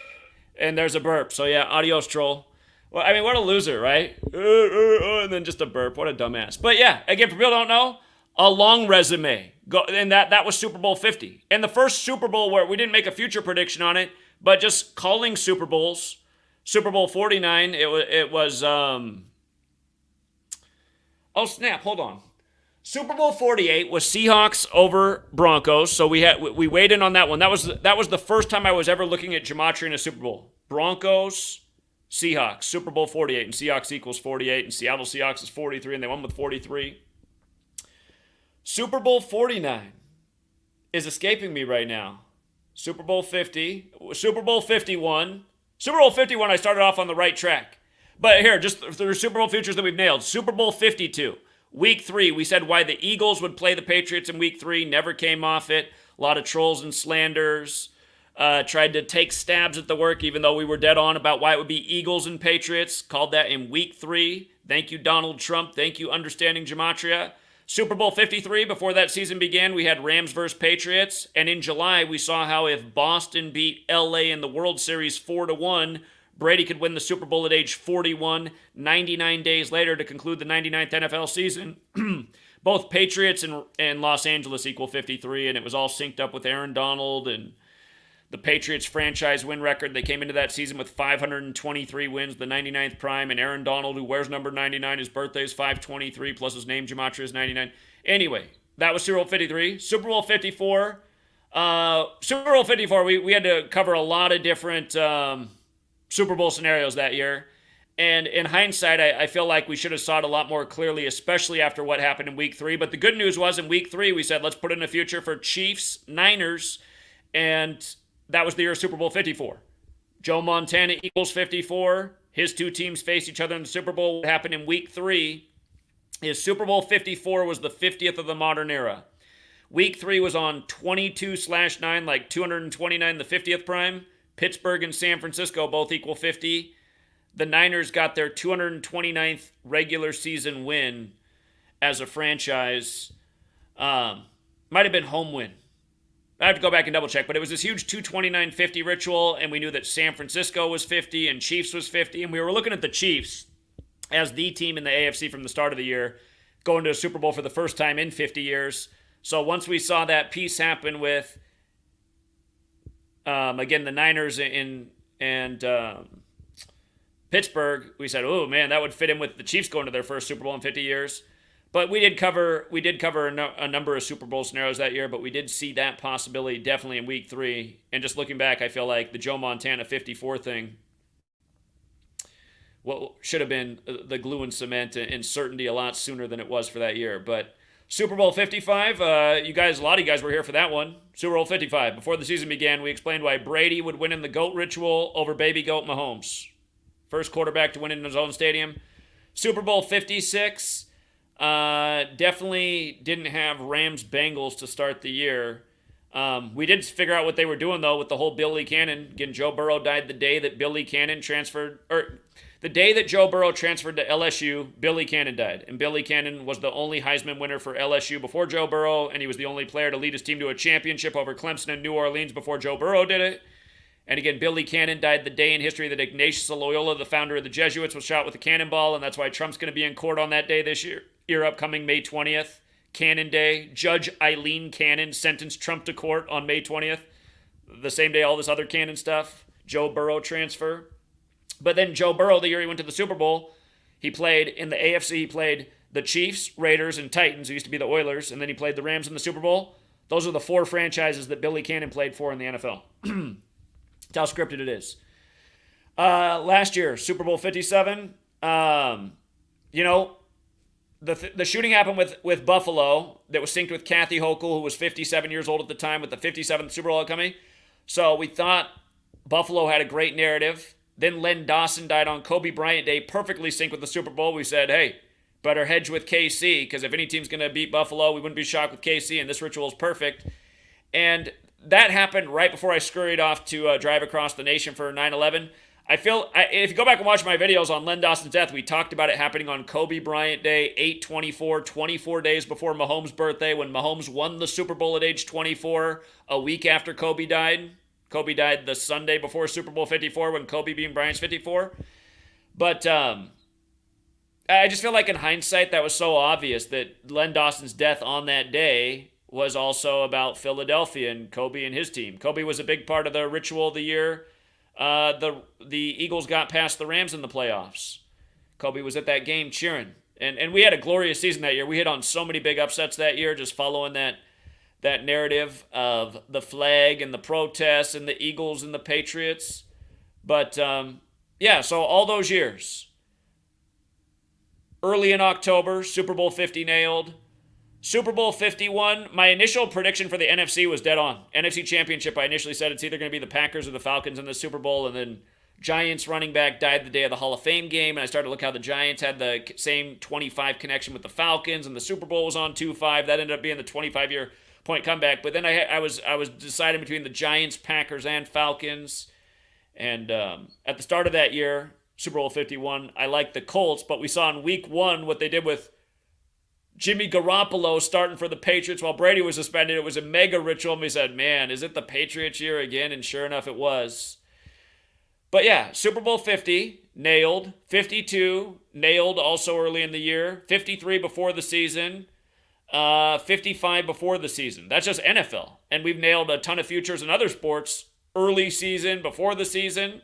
And there's a burp. So yeah, adios, troll. Well, I mean, what a loser, right? And then just a burp. What a dumbass. But yeah, again, for people who don't know, a long resume. And that was Super Bowl 50. And the first Super Bowl where we didn't make a future prediction on it, but just calling Super Bowls, Super Bowl 49, it was oh snap! Hold on. Super Bowl 48 was Seahawks over Broncos, so we weighed in on that one. That was the first time I was ever looking at gematria in a Super Bowl. Broncos, Seahawks, Super Bowl 48, and Seahawks equals 48, and Seattle Seahawks is 43, and they won with 43. Super Bowl 49 is escaping me right now. Super Bowl 50, Super Bowl 51. Super Bowl 51, I started off on the right track. But here, just the Super Bowl futures that we've nailed. Super Bowl 52. Week 3, we said why the Eagles would play the Patriots in Week 3. Never came off it. A lot of trolls and slanders. Tried to take stabs at the work, even though we were dead on about why it would be Eagles and Patriots. Called that in Week 3. Thank you, Donald Trump. Thank you, Understanding Gematria. Super Bowl 53, before that season began, we had Rams versus Patriots. And in July, we saw how if Boston beat LA in the World Series 4-1, Brady could win the Super Bowl at age 41, 99 days later to conclude the 99th NFL season. Both Patriots and Los Angeles equal 53, and it was all synced up with Aaron Donald and the Patriots franchise win record. They came into that season with 523 wins, the 99th prime, and Aaron Donald, who wears number 99, his birthday is 523, plus his name gematria is 99. Anyway, that was Super Bowl 53. Super Bowl 54. Super Bowl 54, we had to cover a lot of different Super Bowl scenarios that year. And in hindsight, I feel like we should have saw it a lot more clearly, especially after what happened in week 3. But the good news was in week 3, we said, let's put in a future for Chiefs, Niners, and that was the year of Super Bowl 54. Joe Montana equals 54. His two teams face each other in the Super Bowl. What happened in week 3 is Super Bowl 54 was the 50th of the modern era. Week 3 was on 22/9, like 229, the 50th prime. Pittsburgh and San Francisco both equal 50. The Niners got their 229th regular season win as a franchise. Might have been home win. I have to go back and double check, but it was this huge 229-50 ritual, and we knew that San Francisco was 50 and Chiefs was 50, and we were looking at the Chiefs as the team in the AFC from the start of the year, going to a Super Bowl for the first time in 50 years. So once we saw that piece happen with, again, the Niners and Pittsburgh, we said, oh man, that would fit in with the Chiefs going to their first Super Bowl in 50 years. But we did cover a number of Super Bowl scenarios that year, but we did see that possibility definitely in week 3. And just looking back, I feel like the Joe Montana 54 thing, what should have been the glue and cement and certainty a lot sooner than it was for that year. But Super Bowl 55, a lot of you guys were here for that one. Super Bowl 55. Before the season began, we explained why Brady would win in the GOAT ritual over baby GOAT Mahomes. First quarterback to win in his own stadium. Super Bowl 56. Definitely didn't have Rams-Bengals to start the year. We did figure out what they were doing, though, with the whole Billy Cannon. Again, Joe Burrow died the day that the day that Joe Burrow transferred to LSU, Billy Cannon died. And Billy Cannon was the only Heisman winner for LSU before Joe Burrow, and he was the only player to lead his team to a championship over Clemson and New Orleans before Joe Burrow did it. And again, Billy Cannon died the day in history that Ignatius Loyola, the founder of the Jesuits, was shot with a cannonball, and that's why Trump's going to be in court on that day this year upcoming May 20th, Cannon Day. Judge Eileen Cannon sentenced Trump to court on May 20th, the same day all this other Cannon stuff, Joe Burrow transfer. But then Joe Burrow, the year he went to the Super Bowl, he played in the AFC, he played the Chiefs, Raiders, and Titans, who used to be the Oilers, and then he played the Rams in the Super Bowl. Those are the 4 franchises that Billy Cannon played for in the NFL. That's how scripted it is. Last year, Super Bowl 57, the shooting happened with Buffalo that was synced with Kathy Hochul, who was 57 years old at the time with the 57th Super Bowl coming. So we thought Buffalo had a great narrative. Then Len Dawson died on Kobe Bryant Day, perfectly synced with the Super Bowl. We said, hey, better hedge with KC, because if any team's going to beat Buffalo, we wouldn't be shocked with KC, and this ritual is perfect. And that happened right before I scurried off to drive across the nation for 9/11. If you go back and watch my videos on Len Dawson's death, we talked about it happening on Kobe Bryant Day, 8/24, 24 days before Mahomes' birthday, when Mahomes won the Super Bowl at age 24, a week after Kobe died. Kobe died the Sunday before Super Bowl 54 when Kobe beat Bryant's 54. But I just feel like in hindsight that was so obvious that Len Dawson's death on that day was also about Philadelphia and Kobe and his team. Kobe was a big part of the ritual of the year. The Eagles got past the Rams in the playoffs. Kobe was at that game cheering. And we had a glorious season that year. We hit on so many big upsets that year, just following that narrative of the flag and the protests and the Eagles and the Patriots. But, so all those years. Early in October, Super Bowl 50 nailed. Super Bowl 51, my initial prediction for the NFC was dead on. NFC Championship, I initially said it's either going to be the Packers or the Falcons in the Super Bowl, and then Giants running back died the day of the Hall of Fame game, and I started to look how the Giants had the same 25 connection with the Falcons, and the Super Bowl was on 2-5. That ended up being the 25-year point comeback. But then I was deciding between the Giants, Packers, and Falcons. And at the start of that year, Super Bowl 51, I liked the Colts, but we saw in week 1 what they did with Jimmy Garoppolo starting for the Patriots while Brady was suspended. It was a mega ritual, and we said, man, is it the Patriots year again? And sure enough, it was. But yeah, Super Bowl 50, nailed. 52, nailed also early in the year. 53 before the season. 55 before the season. That's just NFL. And we've nailed a ton of futures in other sports. Early season, before the season.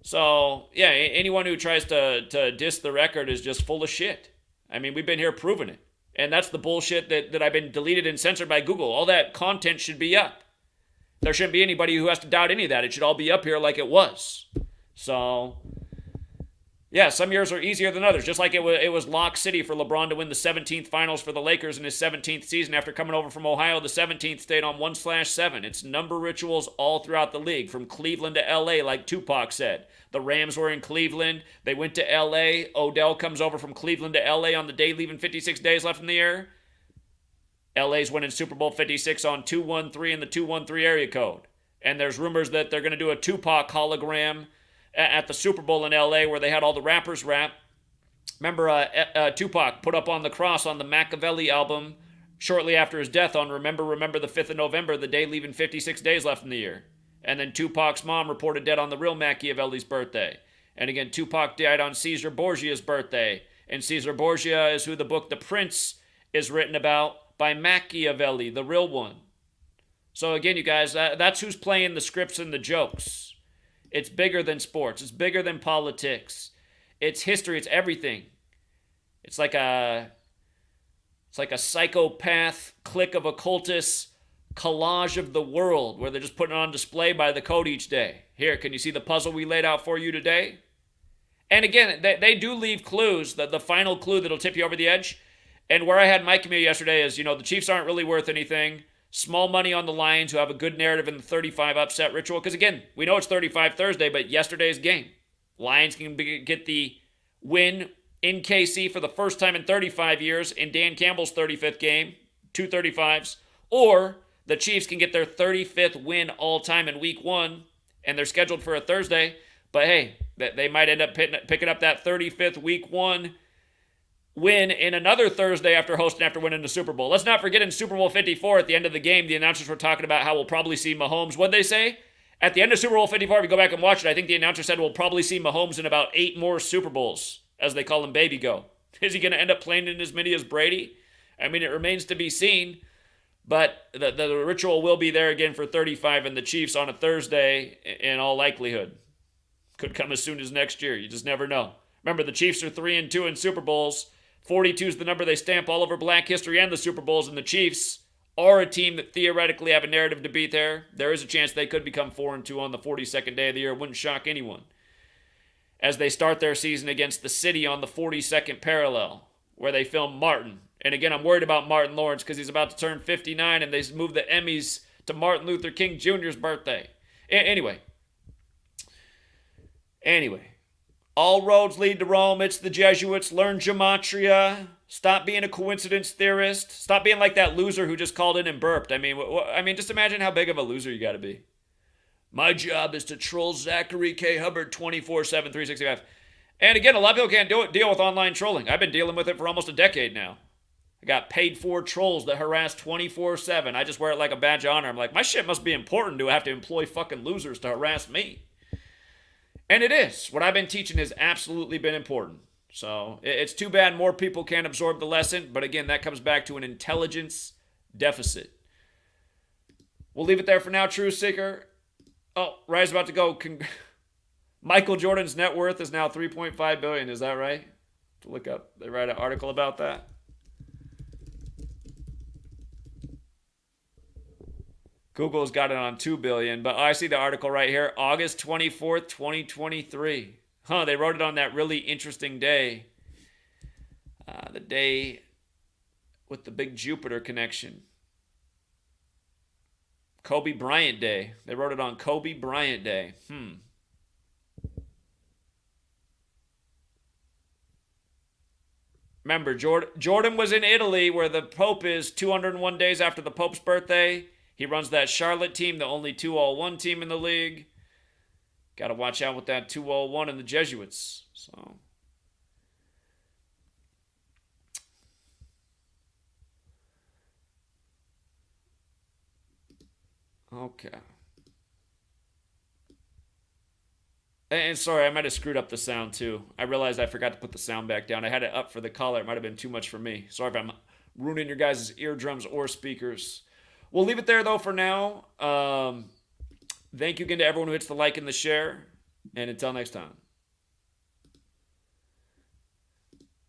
So, yeah, anyone who tries to diss the record is just full of shit. I mean, we've been here proving it. And that's the bullshit that I've been deleted and censored by Google. All that content should be up. There shouldn't be anybody who has to doubt any of that. It should all be up here like it was. So, Yeah, some years are easier than others. Just like it was lock city for LeBron to win the 17th finals for the Lakers in his 17th season after coming over from Ohio. The 17th stayed on 1/7. It's number rituals all throughout the league, from Cleveland to LA, like Tupac said. The Rams were in Cleveland. They went to LA. Odell comes over from Cleveland to LA on the day leaving 56 days left in the year. LA's winning Super Bowl 56 on 213 in the 213 area code. And there's rumors that they're going to do a Tupac hologram at the Super Bowl in LA where they had all the rappers rap. Remember, Tupac put up on the cross on the Machiavelli album shortly after his death on Remember the 5th of November, the day leaving 56 days left in the year. And then Tupac's mom reported dead on the real Machiavelli's birthday. And again, Tupac died on Caesar Borgia's birthday. And Caesar Borgia is who the book The Prince is written about by Machiavelli, the real one. So again, you guys, that's who's playing the scripts and the jokes. It's bigger than sports. It's bigger than politics. It's history. It's everything. It's like a psychopath clique of occultists collage of the world where they're just putting it on display by the code each day. Here, can you see the puzzle we laid out for you today? And again, they do leave clues, the final clue that'll tip you over the edge. And where I had my community yesterday is, the Chiefs aren't really worth anything. Small money on the Lions, who have a good narrative in the 35 upset ritual. Because again, we know it's 35 Thursday, but yesterday's game. Lions can get the win in KC for the first time in 35 years in Dan Campbell's 35th game, 2 35s. Or the Chiefs can get their 35th win all time in week 1, and they're scheduled for a Thursday. But hey, they might end up picking up that 35th week 1 win in another Thursday after winning the Super Bowl. Let's not forget in Super Bowl 54, at the end of the game, the announcers were talking about how we'll probably see Mahomes. What'd they say? At the end of Super Bowl 54, if you go back and watch it, I think the announcer said we'll probably see Mahomes in about 8 more Super Bowls, as they call him Baby Go. Is he going to end up playing in as many as Brady? I mean, it remains to be seen, but the ritual will be there again for 35 and the Chiefs on a Thursday in all likelihood. Could come as soon as next year. You just never know. Remember, the Chiefs are 3-2 in Super Bowls. 42 is the number they stamp all over Black history and the Super Bowls, and the Chiefs are a team that theoretically have a narrative to beat there. There is a chance they could become 4-2 on the 42nd day of the year. It wouldn't shock anyone. As they start their season against the City on the 42nd parallel, where they film Martin. And again, I'm worried about Martin Lawrence because he's about to turn 59, and they moved the Emmys to Martin Luther King Jr.'s birthday. Anyway. All roads lead to Rome. It's the Jesuits. Learn gematria. Stop being a coincidence theorist. Stop being like that loser who just called in and burped. I mean, just imagine how big of a loser you got to be. My job is to troll Zachary K. Hubbard 24/7, 365. And again, a lot of people can't deal with online trolling. I've been dealing with it for almost a decade now. I got paid for trolls that harass 24/7. I just wear it like a badge of honor. I'm like, my shit must be important to have to employ fucking losers to harass me. And it is. What I've been teaching has absolutely been important. So it's too bad more people can't absorb the lesson. But again, that comes back to an intelligence deficit. We'll leave it there for now, Truth Seeker. Oh, Ryan's about to go. Michael Jordan's net worth is now $3.5 billion. Is that right? To look up. They write an article about that. Google's got it on $2 billion, but I see the article right here, August 24th, 2023. They wrote it on that really interesting day. The day with the big Jupiter connection. Kobe Bryant Day. They wrote it on Kobe Bryant Day. Remember, Jordan was in Italy where the Pope is 201 days after the Pope's birthday. He runs that Charlotte team, the only 2-all-1 team in the league. Got to watch out with that 2-all-1 and the Jesuits. So, okay. And sorry, I might have screwed up the sound too. I realized I forgot to put the sound back down. I had it up for the caller. It might have been too much for me. Sorry if I'm ruining your guys' eardrums or speakers. We'll leave it there, though, for now. Thank you again to everyone who hits the like and the share. And until next time.